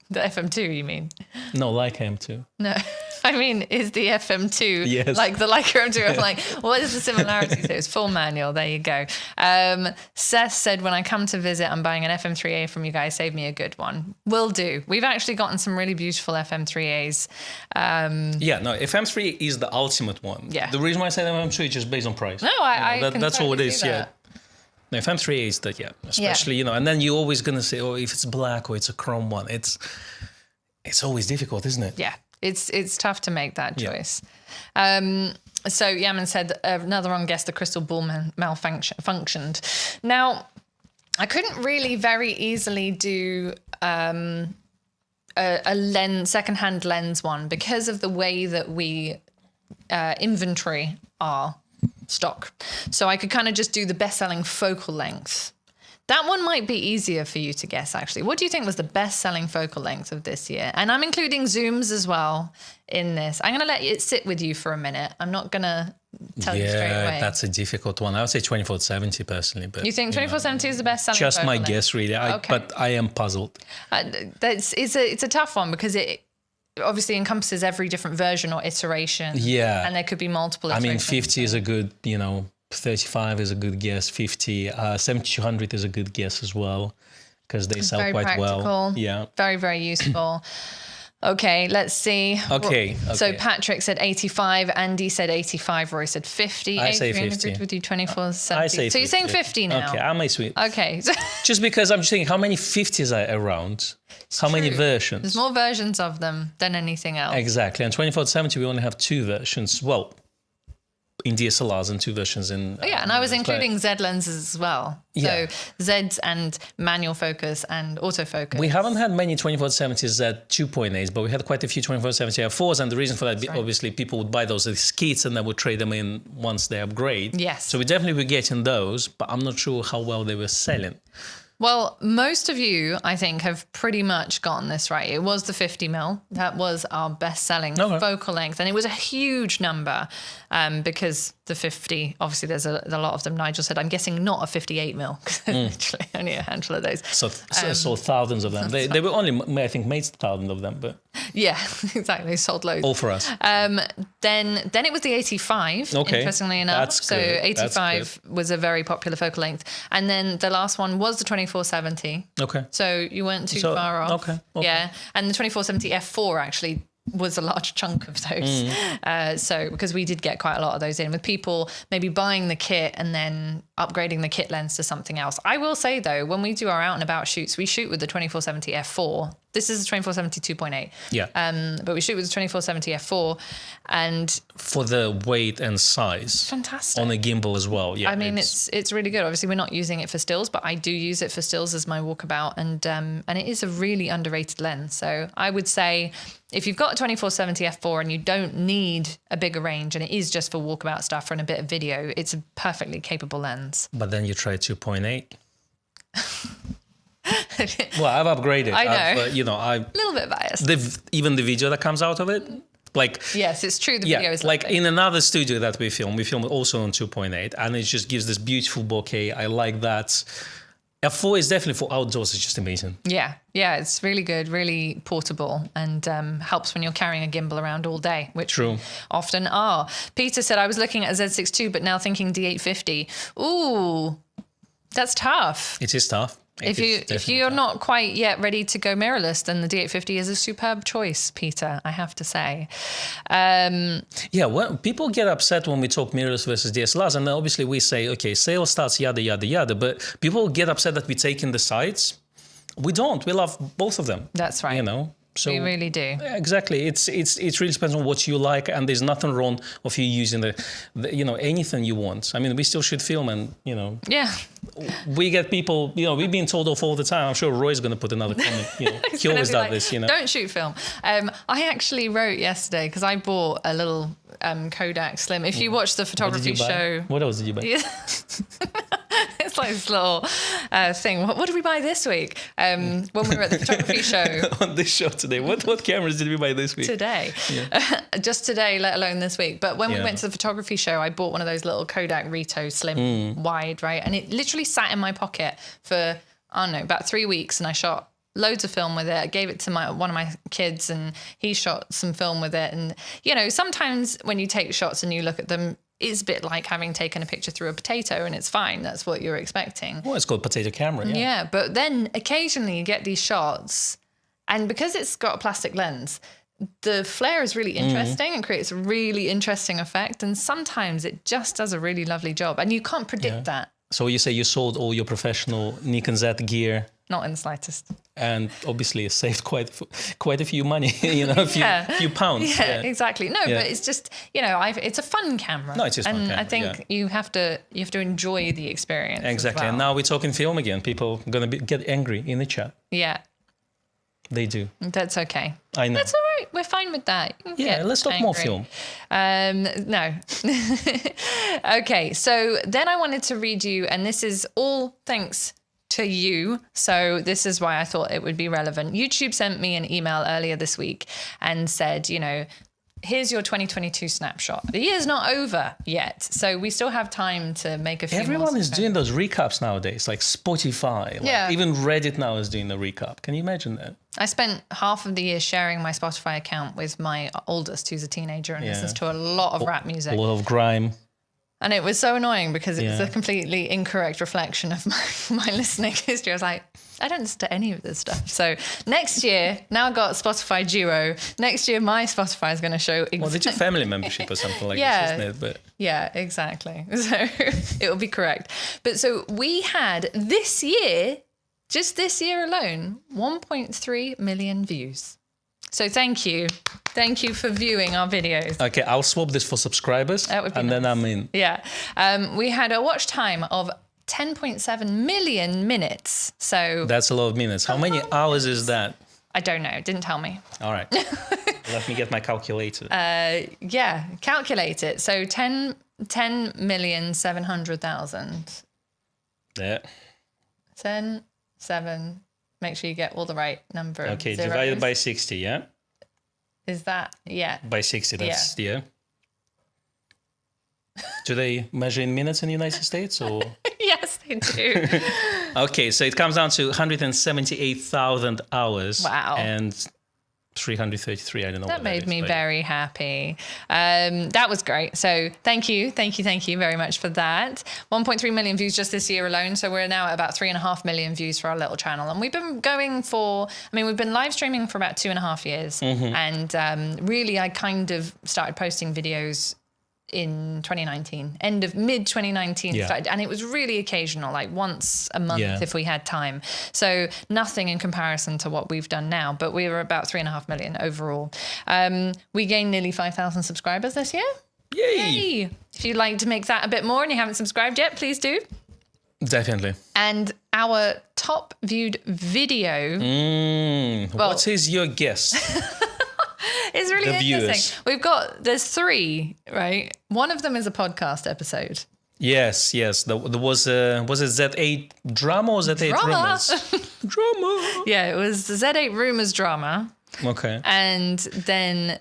A: The FM2, you mean?
B: No, Leica M2.
A: No, I mean, is the FM2 like the Leica M2? I'm like, what is the similarity? So it's full manual. There you go. Seth said, when I come to visit, I'm buying an FM3A from you guys. Save me a good one. Will do. We've actually gotten some really beautiful FM3As.
B: FM3 is the ultimate one. Yeah. The reason why I said FM2 is just based on price.
A: No,
B: that's all it is.
A: That.
B: Yeah. No, FM3A is that, especially, and then you're always going to say, if it's black or it's a chrome one, it's always difficult, isn't it?
A: Yeah, it's tough to make that choice. So Yaman said, another wrong guess, the crystal ball malfunctioned. Now, I couldn't really very easily do a secondhand lens one because of the way that we inventory our stock. So I could kind of just do the best-selling focal length. That one might be easier for you to guess, actually. What do you think was the best-selling focal length of this year? And I'm including zooms as well in this. I'm going to let it sit with you for a minute. I'm not going to tell you straight away.
B: Yeah, that's a difficult one. I would say 2470 personally. But
A: you think 2470 is the best-selling
B: just
A: focal
B: my
A: length?
B: Guess, really. But I am puzzled.
A: It's a tough one because it obviously encompasses every different version or iteration. Yeah. And there could be multiple iterations.
B: I mean, 50 is a good, 35 is a good guess. 50, 7200 is a good guess as well because they sell quite
A: practical,
B: well. Yeah.
A: Very, very useful. Okay, let's see.
B: Okay.
A: So Patrick said 85, Andy said 85, Roy said 50.
B: I say 50.
A: Agreed with you, 2470.
B: I say 50.
A: So you're saying 50 now?
B: Okay, I may sweet.
A: Okay.
B: Just because I'm just thinking, how many 50s are around? How many versions?
A: There's more versions of them than anything else.
B: Exactly. And 2470, we only have 2 versions. Well, in DSLRs and 2 versions in...
A: and I was including Z lenses as well. So Zs and manual focus and autofocus.
B: We haven't had many 2470s at 2.8s, but we had quite a few 2470 f4s. And the reason for that, obviously, people would buy those as kits and then would trade them in once they upgrade.
A: Yes.
B: So we definitely were getting those, but I'm not sure how well they were selling.
A: Well, most of you, I think, have pretty much gotten this right. It was the 50mm. That was our best-selling focal length. And it was a huge number because the 50, obviously there's a lot of them. Nigel said, I'm guessing not a 58mm, because literally only a handful of those.
B: So thousands of them. They were only, I think, made thousands of them. But
A: yeah, exactly. Sold loads.
B: All for us.
A: Then it was the 85, interestingly enough.
B: That's
A: so
B: good.
A: 85 was a very popular focal length. And then the last one was the 2470.
B: Okay.
A: So you weren't too far off.
B: Okay.
A: Yeah. And the 2470 f4 actually was a large chunk of those. So because we did get quite a lot of those in with people maybe buying the kit and then upgrading the kit lens to something else. I will say though, when we do our out and about shoots, we shoot with the 2470 f4. This is the 2470 2.8.
B: Yeah.
A: But we shoot with the 2470 f4 and
B: for the weight and size.
A: Fantastic.
B: On a gimbal as well. Yeah.
A: I mean, it's really good. Obviously, we're not using it for stills, but I do use it for stills as my walkabout, and it is a really underrated lens. So I would say if you've got a 2470 f4 and you don't need a bigger range and it is just for walkabout stuff and a bit of video, it's a perfectly capable lens.
B: But then you try 2.8. Well, I've upgraded.
A: I know.
B: I'm
A: a little bit biased.
B: Even the video that comes out of it, like
A: yes, it's true. The video is
B: like in another studio that we film also on 2.8, and it just gives this beautiful bokeh. I like that. F4 is definitely for outdoors. It's just amazing.
A: Yeah, it's really good, really portable, and helps when you're carrying a gimbal around all day, which we often are. Peter said, I was looking at a Z6 II, but now thinking D850. Ooh, that's tough.
B: It is tough.
A: If you're not quite yet ready to go mirrorless, then the D850 is a superb choice, Peter, I have to say.
B: Well, people get upset when we talk mirrorless versus DSLRs, and then obviously we say, okay, sales starts yada, yada, yada, but people get upset that we take in the sides. We don't. We love both of them.
A: That's right.
B: So
A: we really do.
B: Exactly. It really depends on what you like, and there's nothing wrong of you using the anything you want. I mean, we still should film, and
A: Yeah.
B: We get people. We've been told off all the time. I'm sure Roy's going to put another comment. He always does this.
A: Don't shoot film. I actually wrote yesterday because I bought a little Kodak Slim. If you watch the photography show,
B: what else did you buy?
A: It's It's like this little thing. What did we buy this week? When we were at the photography show.
B: On this show today. What cameras did we buy this week?
A: Today. Yeah. Just today, let alone this week. But when we went to the photography show, I bought one of those little Kodak Rito Slim wide, right? And it literally sat in my pocket for, I don't know, about 3 weeks. And I shot loads of film with it. I gave it to one of my kids and he shot some film with it. And, you know, sometimes when you take shots and you look at them, it's a bit like having taken a picture through a potato and it's fine. That's what you're expecting.
B: Well, it's called potato camera.
A: Yeah, but then occasionally you get these shots and because it's got a plastic lens, the flare is really interesting and creates a really interesting effect. And sometimes it just does a really lovely job and you can't predict that.
B: So you say you sold all your professional Nikon Z gear?
A: Not in the slightest.
B: And obviously it saved quite a few money, you know, a few pounds.
A: Yeah, exactly. No, but it's just, you know, it's a fun camera.
B: No, it's just fun camera.
A: And I think you have to enjoy the experience.
B: Exactly.
A: As well.
B: And now we're talking film again. People are going to get angry in the chat.
A: Yeah.
B: They do.
A: That's okay.
B: I know.
A: That's all right. We're fine with that.
B: Yeah, let's talk more film.
A: No. Okay, so then I wanted to read you, and this is all thanks to you. So this is why I thought it would be relevant. YouTube sent me an email earlier this week and said, you know, here's your 2022 snapshot. The year's not over yet, so we still have time to make a few
B: Everyone is doing those recaps nowadays, like Spotify. Even Reddit now is doing a recap. Can you imagine that?
A: I spent half of the year sharing my Spotify account with my oldest, who's a teenager, and listens to a lot of rap music.
B: A lot of grime.
A: And it was so annoying because it was a completely incorrect reflection of my listening history. I was like, I don't listen to any of this stuff. So next year, now I've got Spotify Duo. Next year, my Spotify is going to show exactly.
B: Well, it's a family membership or something like this, isn't it? But
A: yeah, exactly. So it will be correct. But so we had this year, just this year alone, 1.3 million views. So thank you. Thank you for viewing our videos.
B: Okay, I'll swap this for subscribers.
A: That would be
B: and
A: nice.
B: Then I'm in.
A: Yeah. We had a watch time of 10.7 million minutes. So
B: that's a lot of minutes. How many hours is that?
A: I don't know. Didn't tell me.
B: All right. Let me get my calculator.
A: Yeah, calculate it. So 10,700,000.
B: Yeah.
A: 10, 7. Make sure you get all the right number.
B: Okay,
A: zeros.
B: divided by 60, yeah?
A: Is that, yeah.
B: By 60, that's, yeah. Do they measure in minutes in the United States or?
A: Yes, they do.
B: Okay, so it comes down to 178,000 hours.
A: Wow.
B: And 333, I don't know.
A: That made me very happy. That was great. So thank you very much for that. 1.3 million views just this year alone. So we're now at about 3.5 million views for our little channel. And we've been going for, we've been live streaming for about 2.5 years. And really, I kind of started posting videos in 2019, mid 2019 started, and it was really occasional, like once a month if we had time. So nothing in comparison to what we've done now, but we were about 3.5 million overall. We gained nearly 5,000 subscribers this year.
B: Yay!
A: If you'd like to make that a bit more and you haven't subscribed yet, please do.
B: Definitely.
A: And our top viewed video.
B: What is your guess?
A: It's really interesting. There's 3, right? One of them is a podcast episode.
B: Yes. There was it Z8 drama or Z8 rumors? Drama.
A: Yeah, it was the Z8 rumors drama.
B: Okay.
A: And then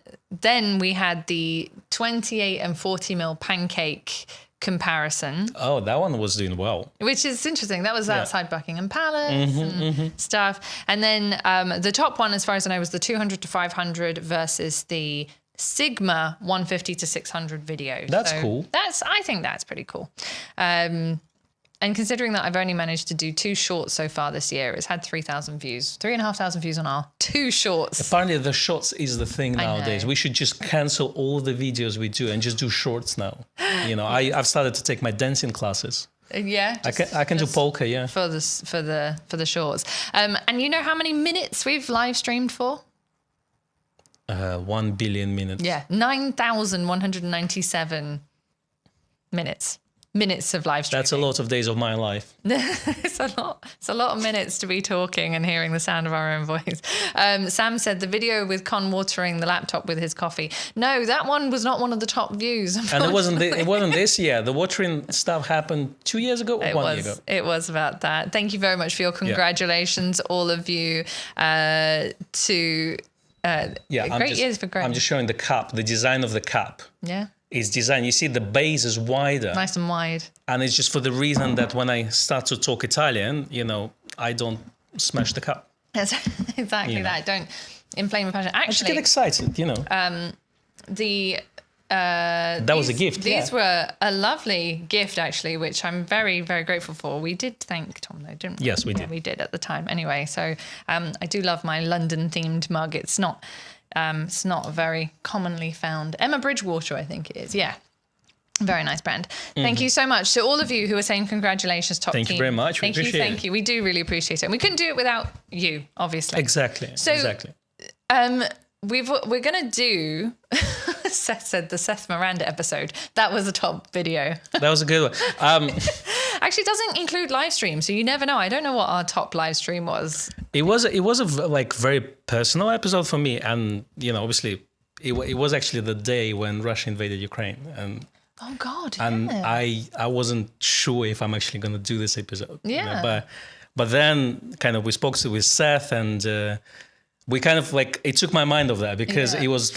A: we had the 28 and 40 mil pancake comparison.
B: Oh, that one was doing well.
A: Which is interesting. That was outside Buckingham Palace and stuff. And then the top one, as far as I know, was the 200 to 500 versus the Sigma 150 to 600 video.
B: That's cool.
A: I think that's pretty cool. And considering that I've only managed to do 2 shorts so far this year, it's had 3,000 views, 3,500 views on our 2 shorts.
B: Apparently the shorts is the thing nowadays. We should just cancel all the videos we do and just do shorts now. You know, I've started to take my dancing classes.
A: Yeah.
B: I can do polka, yeah.
A: For the shorts. And you know how many minutes we've live streamed for?
B: 1 billion minutes.
A: Yeah, 9,197 minutes. minutes of live streaming.
B: That's a lot of days of my life.
A: It's a lot of minutes to be talking and hearing the sound of our own voice. Sam said the video with Con watering the laptop with his coffee. No, that one was not one of the top views.
B: And it wasn't this year. The watering stuff happened 2 years ago or 1 year ago.
A: It was about that. Thank you very much for your congratulations, all of you, great years for Greg.
B: I'm just showing the cup, the design of the cup.
A: Yeah.
B: Is designed. You see the base is wider.
A: Nice and wide.
B: And it's just for the reason that when I start to talk Italian, I don't smash the cup.
A: That's exactly that. Don't inflame the passion. Actually,
B: I just get excited, That was a gift.
A: These were a lovely gift, actually, which I'm very, very grateful for. We did thank Tom, though, didn't we?
B: Yes, we did.
A: We did at the time. Anyway, so I do love my London-themed mug. It's not very commonly found. Emma Bridgewater, I think it is. Yeah. Very nice brand. Thank you so much to all of you who are saying congratulations, top team.
B: Thank you very much. We appreciate it.
A: Thank you. We do really appreciate it. And we couldn't do it without you, obviously.
B: Exactly.
A: We're going to do, Seth said, the Seth Miranda episode. That was a top video.
B: That was a good one.
A: Actually, it doesn't include live stream, so you never know. I don't know what our top live stream was.
B: It was a very personal episode for me, and obviously, it was actually the day when Russia invaded Ukraine, and
A: oh God,
B: and I wasn't sure if I'm actually going to do this episode.
A: Yeah,
B: but then kind of we spoke with Seth, and we kind of it took my mind off that because it was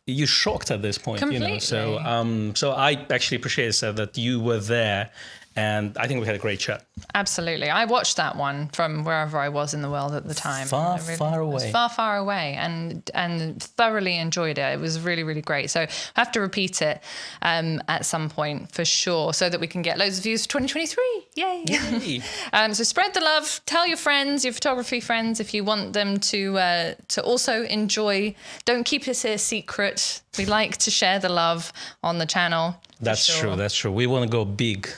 B: you're shocked at this point,
A: completely.
B: So I actually appreciate, Seth, that you were there. And I think we had a great chat.
A: Absolutely. I watched that one from wherever I was in the world at the time.
B: Far away.
A: It was far away, and thoroughly enjoyed it. It was really, really great. So I have to repeat it at some point for sure, so that we can get loads of views for 2023. Yay. So spread the love. Tell your friends, your photography friends, if you want them to also enjoy. Don't keep it a secret. We like to share the love on the channel.
B: That's true. That's true. We want to go big.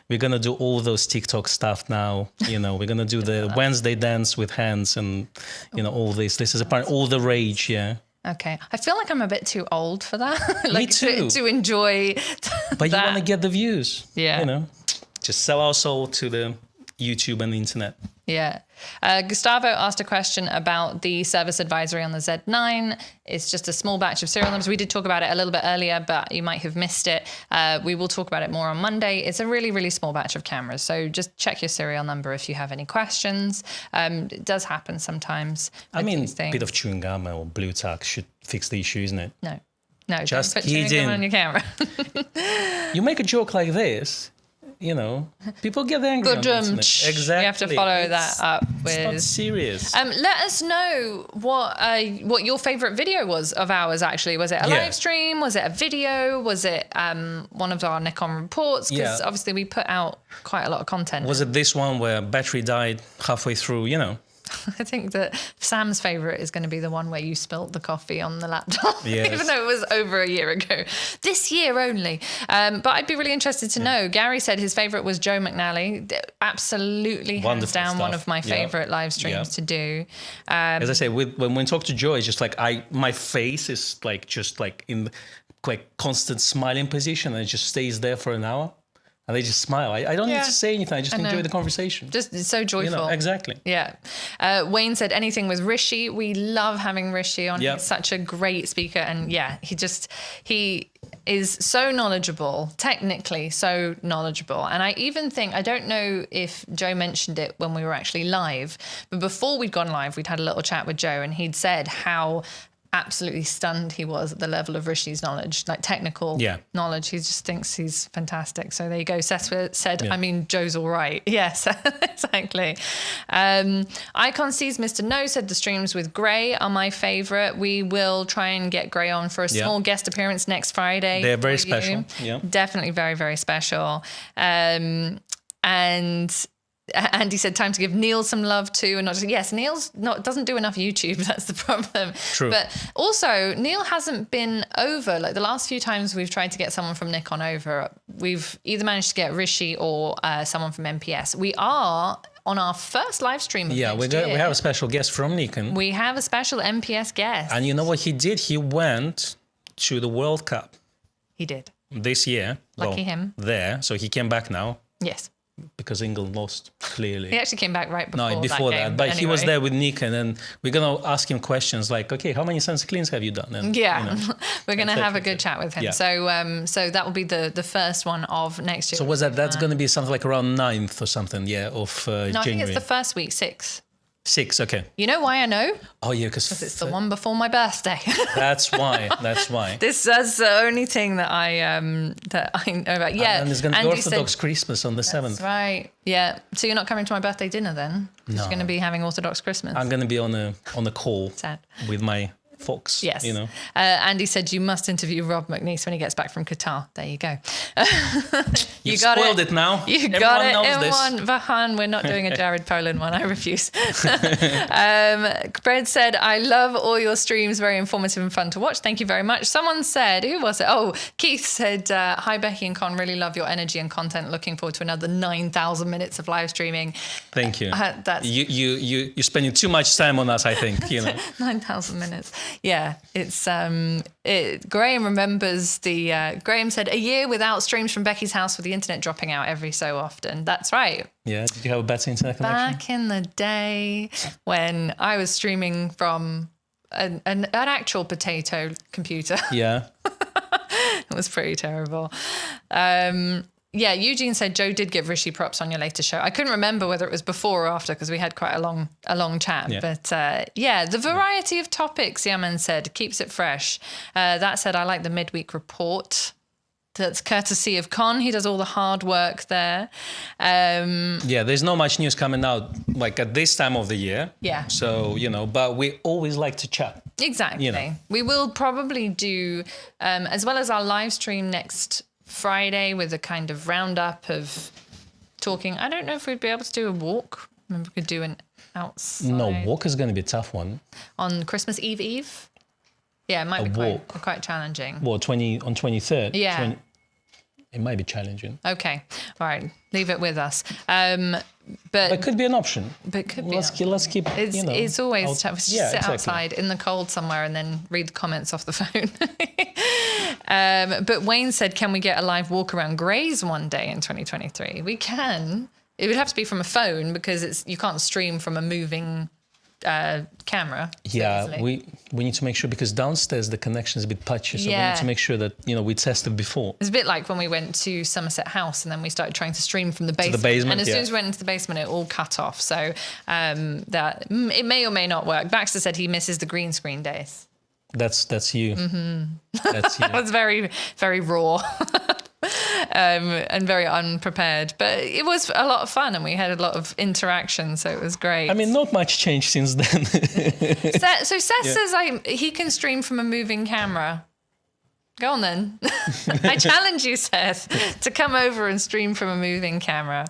B: We're going to do all those TikTok stuff now. We're going to do the Wednesday dance with hands and, all this. This is apparently all the rage, yeah.
A: Okay. I feel like I'm a bit too old for that.
B: Me too.
A: To enjoy
B: But you want to get the views.
A: Yeah.
B: Just sell our soul to the YouTube and the internet.
A: Yeah. Gustavo asked a question about the service advisory on the Z9. It's just a small batch of serial numbers. We did talk about it a little bit earlier, but you might have missed it. We will talk about it more on Monday. It's a really, really small batch of cameras. So just check your serial number if you have any questions. It does happen sometimes.
B: A bit of chewing gum or blue tack should fix the issue, isn't it?
A: No,
B: just
A: don't put chewing gum on your camera.
B: You make a joke like this, people get angry on the internet. Exactly.
A: You have to follow that up with.
B: It's not serious.
A: Let us know what your favorite video was of ours. Actually, was it a live stream? Was it a video? Was it one of our Nikon reports? Because obviously we put out quite a lot of content.
B: Was it this one where battery died halfway through?
A: I think that Sam's favourite is going to be the one where you spilt the coffee on the laptop, even though it was over a year ago. This year only. But I'd be really interested to know. Gary said his favourite was Joe McNally. Absolutely, hands down, one of my favourite live streams to do.
B: As I say, when we talk to Joe, it's just my face is in constant smiling position, and it just stays there for an hour. And they just smile. I don't need to say anything. I just enjoy the conversation.
A: Just it's so joyful.
B: Exactly.
A: Yeah. Wayne said anything with Rishi. We love having Rishi on. He's such a great speaker. And he is so knowledgeable, technically so knowledgeable. And I even think, I don't know if Joe mentioned it when we were actually live, but before we'd gone live, we'd had a little chat with Joe, and he'd said how absolutely stunned he was at the level of Rishi's knowledge, technical knowledge. He just thinks he's fantastic. So there you go. Seth said, Joe's all right. Yes, exactly. Icon sees Mr. No said the streams with Gray are my favorite. We will try and get Gray on for a small guest appearance next Friday.
B: They're very special. Yeah.
A: Definitely very, very special. And Andy said time to give Neil some love too, and not just Neil's doesn't do enough YouTube. That's the problem.
B: True.
A: But also Neil hasn't been over. The last few times we've tried to get someone from Nikon over, we've either managed to get Rishi or someone from MPS. We are on our first live stream.
B: We have a special guest from Nikon.
A: We have a special MPS guest,
B: and you know what he did? He went to the World Cup.
A: He did.
B: this year.
A: Lucky him.
B: There, so he came back now.
A: Yes.
B: Because England lost, clearly.
A: He actually came back right
B: before
A: that game,
B: but
A: anyway.
B: he was there with Nikon, and we're going to ask him questions like, okay, how many sensor cleans have you done? And,
A: we're going to have a good chat with him.
B: Yeah.
A: So that will be the first one of next year.
B: So that's going to be something like around 9th or something, of January?
A: No, I think it's the first week, 6th.
B: 6, okay.
A: You know why I know?
B: Oh, yeah, because
A: it's the one before my birthday.
B: That's why.
A: That's the only thing that I know about. Yeah,
B: and there's going to be Orthodox Christmas on the 7th.
A: That's right. Yeah. So you're not coming to my birthday dinner then?
B: No.
A: You're going to be having Orthodox Christmas.
B: I'm going to be on a call.
A: Sad.
B: With my Fox.
A: Yes. Andy said you must interview Rob McNeese when he gets back from Qatar. There you go.
B: You got spoiled it now.
A: You
B: Everyone
A: got it
B: knows
A: in
B: this.
A: one. Vahan, we're not doing a Jared Poland one. I refuse. Brad said, I love all your streams. Very informative and fun to watch. Thank you very much. Someone said, who was it? Oh, Keith said, hi, Becky and Con. Really love your energy and content. Looking forward to another 9,000 minutes of live streaming.
B: Thank you. You're spending too much time on us, I think.
A: 9,000 minutes. Yeah, it's Graham remembers Graham said a year without streams from Becky's house with the internet dropping out every so often. That's right.
B: Yeah, did you have a better internet connection?
A: Back in the day when I was streaming from an actual potato computer.
B: Yeah.
A: It was pretty terrible. Yeah, Eugene said Joe did give Rishi props on your latest show. I couldn't remember whether it was before or after because we had quite a long chat.
B: Yeah.
A: But the variety of topics, Yaman said, keeps it fresh. That said, I like the midweek report. That's courtesy of Con. He does all the hard work there.
B: There's not much news coming out like at this time of the year.
A: Yeah.
B: So, but we always like to chat.
A: Exactly. We will probably do, as well as our live stream next Friday with a kind of roundup of talking. I don't know if we'd be able to do a walk. Maybe we could do an outside.
B: No, walk is going to be a tough one.
A: On Christmas Eve? Yeah, it might be quite challenging.
B: Well, on 23rd?
A: Yeah.
B: It might be challenging.
A: Okay. All right. Leave it with us. But
B: it could be an option.
A: But it could be.
B: Let's keep.
A: It's always tough. Just sit
B: exactly.
A: outside in the cold somewhere and then read the comments off the phone. But Wayne said, "Can we get a live walk around Grays one day in 2023?" We can. It would have to be from a phone because you can't stream from a moving camera.
B: Yeah, we need to make sure because downstairs the connection is a bit patchy, so we need to make sure that we tested before.
A: It's a bit like when we went to Somerset House and then we started trying to stream from the basement. And as soon as we went into the basement, it all cut off. So that it may or may not work. Baxter said he misses the green screen days.
B: That's you.
A: Mm-hmm.
B: That's you.
A: That was very, very raw. And very unprepared, but it was a lot of fun and we had a lot of interaction, so it was great.
B: I mean, not much changed since then.
A: So Seth says he can stream from a moving camera. Go on then. I challenge you, Seth, to come over and stream from a moving camera.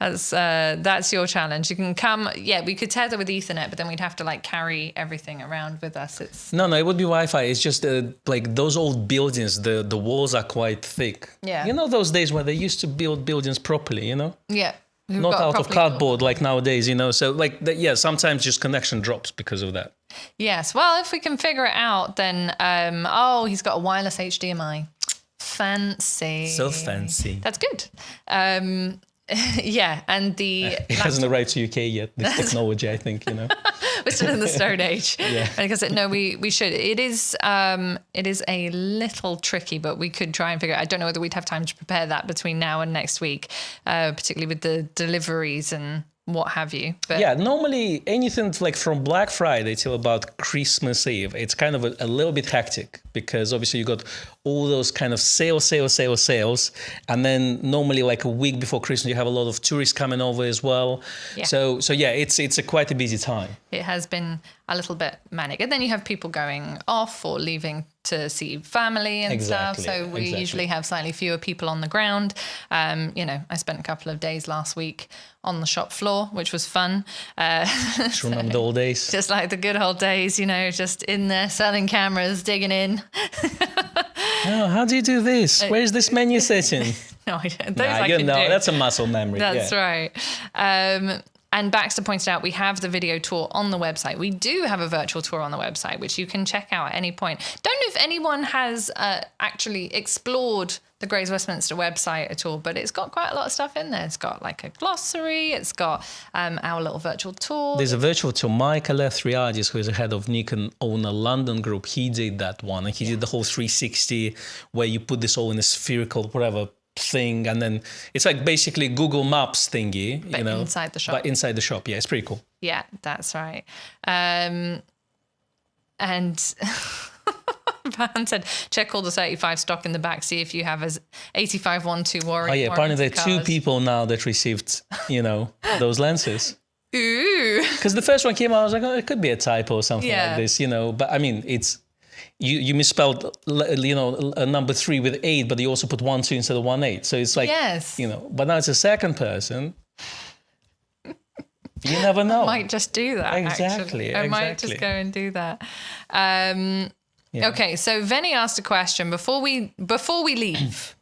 A: That's your challenge. You can come. Yeah, we could tether with Ethernet, but then we'd have to carry everything around with us.
B: No, it would be Wi-Fi. It's just like those old buildings. The walls are quite thick.
A: Yeah.
B: Those days where they used to build buildings properly.
A: Yeah.
B: Not out of cardboard like nowadays, So sometimes just connection drops because of that.
A: Yes. Well, if we can figure it out, then he's got a wireless HDMI. Fancy.
B: So fancy.
A: That's good. Yeah, and
B: it hasn't arrived to UK yet. This technology, I think,
A: We're still in the Stone Age.
B: Yeah.
A: Because we should. It is a little tricky, but we could try and figure. I don't know whether we'd have time to prepare that between now and next week, particularly with the deliveries and what have you. But
B: yeah, normally anything like from Black Friday till about Christmas Eve, it's kind of a little bit hectic because obviously you got all those kind of sales. And then normally like a week before Christmas, you have a lot of tourists coming over as well.
A: Yeah.
B: So it's quite a busy time.
A: It has been a little bit manic. And then you have people going off or leaving to see family and stuff. So we usually have slightly fewer people on the ground. I spent a couple of days last week on the shop floor, which was fun.
B: Just remember the old days.
A: Just like the good old days, just in there selling cameras, digging in.
B: Oh, how do you do this? Where's this menu setting?
A: No, I don't. Those I can do.
B: That's a muscle memory.
A: That's right. And Baxter pointed out we have the video tour on the website. We do have a virtual tour on the website, which you can check out at any point. Don't know if anyone has actually explored the Grays Westminster website at all, but it's got quite a lot of stuff in there. It's got like a glossary. It's got our little virtual tour.
B: There's a virtual tour. Mike Alethriadis, who is the head of Nikon Owner London Group, he did that one. And he did the whole 360 where you put this all in a spherical, whatever thing. And then it's like basically Google Maps thingy,
A: but
B: you know.
A: Inside the shop.
B: But inside the shop. Yeah, it's pretty cool.
A: Yeah, that's right. And... Van said, check all the 35 stock in the back, see if you have as 8512 warranty.
B: Oh yeah, apparently there are 2 people now that received, you know, those lenses.
A: Ooh.
B: Because the first one came out, I was like, oh, it could be a typo or something like this, you know. But I mean, it's, you misspelled, you know, a number 3 with 8, but you also put 1 2 instead of 1 8. So it's like, you know, but now it's a second person. You never know.
A: I might just do that.
B: Exactly.
A: I might just go and do that. Okay, so Venny asked a question before we leave.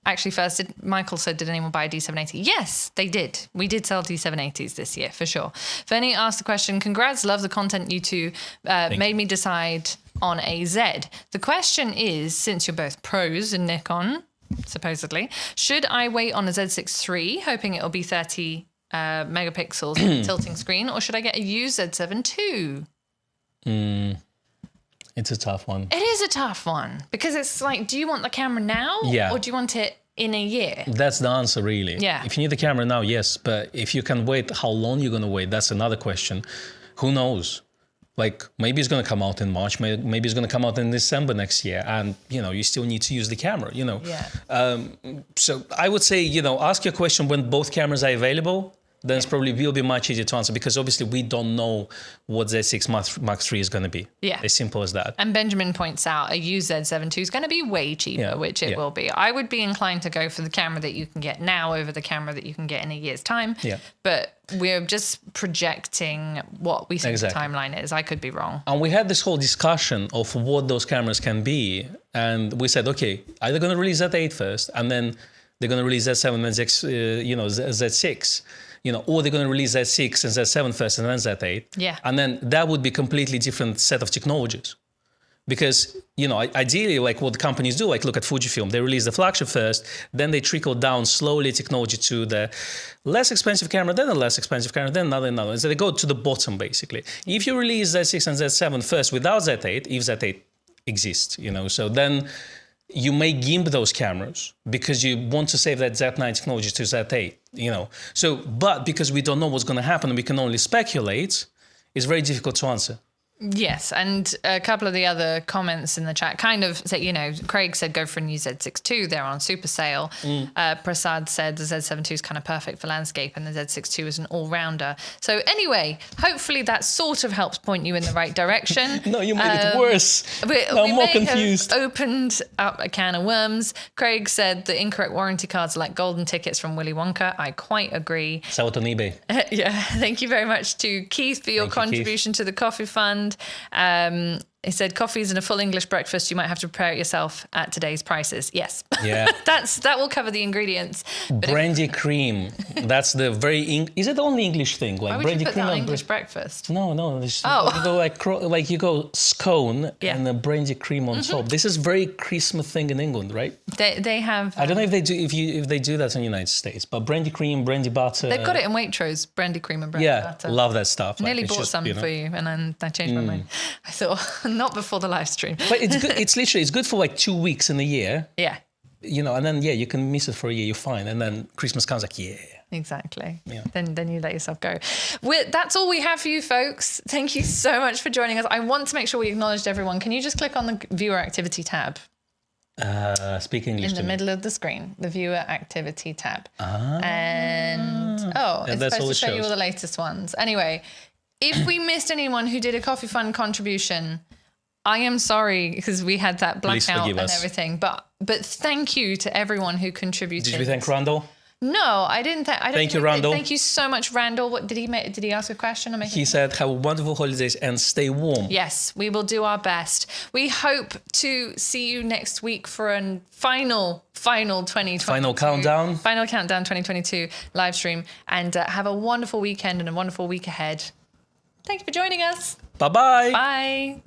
A: Actually, first, Michael said, did anyone buy a D780? Yes, they did. We did sell D780s this year, for sure. Venny asked the question, congrats, love the content you two made me decide on a Z. The question is, since you're both pros in Nikon, supposedly, should I wait on a Z6 III, hoping it'll be 30 megapixels tilting screen, or should I get a used Z7 II?
B: It's a tough one.
A: It is a tough one because it's like, do you want the camera now or do you want it in a year?
B: That's the answer, really.
A: Yeah.
B: If you need the camera now, yes. But if you can wait, how long you're going to wait, that's another question. Who knows? Like, maybe it's going to come out in March. Maybe it's going to come out in December next year. And, you know, you still need to use the camera, you know.
A: Yeah.
B: So I would say, you know, ask your question when both cameras are available. Then it's probably will be much easier to answer because obviously we don't know what Z6 Mark III is going to be.
A: Yeah.
B: As simple as that.
A: And Benjamin points out a used Z7 II is going to be way cheaper, which it will be. I would be inclined to go for the camera that you can get now over the camera that you can get in a year's time.
B: Yeah.
A: But we're just projecting what we think the timeline is. I could be wrong.
B: And we had this whole discussion of what those cameras can be. And we said, okay, either going to release Z8 first and then they're going to release Z7 and Z6. You know, or they're going to release Z6 and Z7 first and then Z8.
A: Yeah.
B: And then that would be completely different set of technologies. Because, you know, ideally, like what companies do, like look at Fujifilm, they release the flagship first, then they trickle down slowly technology to the less expensive camera, then a less expensive camera, then another. So they go to the bottom, basically. If you release Z6 and Z7 first without Z8, if Z8 exists, you know, so then you may gimp those cameras because you want to save that Z9 technology to Z8, you know. So, but because we don't know what's going to happen and we can only speculate, it's very difficult to answer.
A: Yes, and a couple of the other comments in the chat kind of say, you know, Craig said go for a new Z6 II, they're on super sale. Prasad said the Z7 II is kind of perfect for landscape and the Z6 II is an all-rounder. So anyway, hopefully that sort of helps point you in the right direction.
B: No, you made it worse. Now I'm more confused.
A: Have opened up a can of worms. Craig said the incorrect warranty cards are like golden tickets from Willy Wonka. I quite agree.
B: Sell it on eBay.
A: Yeah, thank you very much to Keith for your contribution to the coffee fund. He said, coffees and a full English breakfast, you might have to prepare it yourself at today's prices. Yes. Yeah. that will cover the ingredients.
B: Brandy cream. That's the very... Is it the only English thing? Like
A: why would
B: brandy
A: you put
B: cream
A: that on English breakfast?
B: No. You go you go scone and a brandy cream on top. This is very Christmas thing in England, right?
A: They have...
B: I don't know if they do if they do that in the United States, but brandy cream, brandy butter...
A: They've got it in Waitrose, brandy cream and brandy butter.
B: Yeah, love that stuff.
A: Nearly bought some for you and then I changed my mind. I thought, not before the live stream.
B: But it's good. It's literally, it's good for like 2 weeks in a year.
A: Yeah.
B: You know, and then, you can miss it for a year, you're fine. And then Christmas comes like,
A: Exactly.
B: Yeah.
A: Then you let yourself go. That's all we have for you, folks. Thank you so much for joining us. I want to make sure we acknowledged everyone. Can you just click on the viewer activity tab?
B: Speak English
A: in the middle of the screen, the viewer activity tab. And it's supposed to show you all the latest ones. Anyway, if we missed anyone who did a coffee fund contribution, I am sorry because we had that blackout and everything. But thank you to everyone who contributed.
B: Did we thank Randall?
A: No, I didn't.
B: Thank you, Randall.
A: Thank you so much, Randall. What did he make? Did he ask a question? Or
B: he said, "Have wonderful holidays and stay warm."
A: Yes, we will do our best. We hope to see you next week for a final 2022
B: final countdown
A: 2022 live stream, and have a wonderful weekend and a wonderful week ahead. Thank you for joining us.
B: Bye-bye.
A: Bye.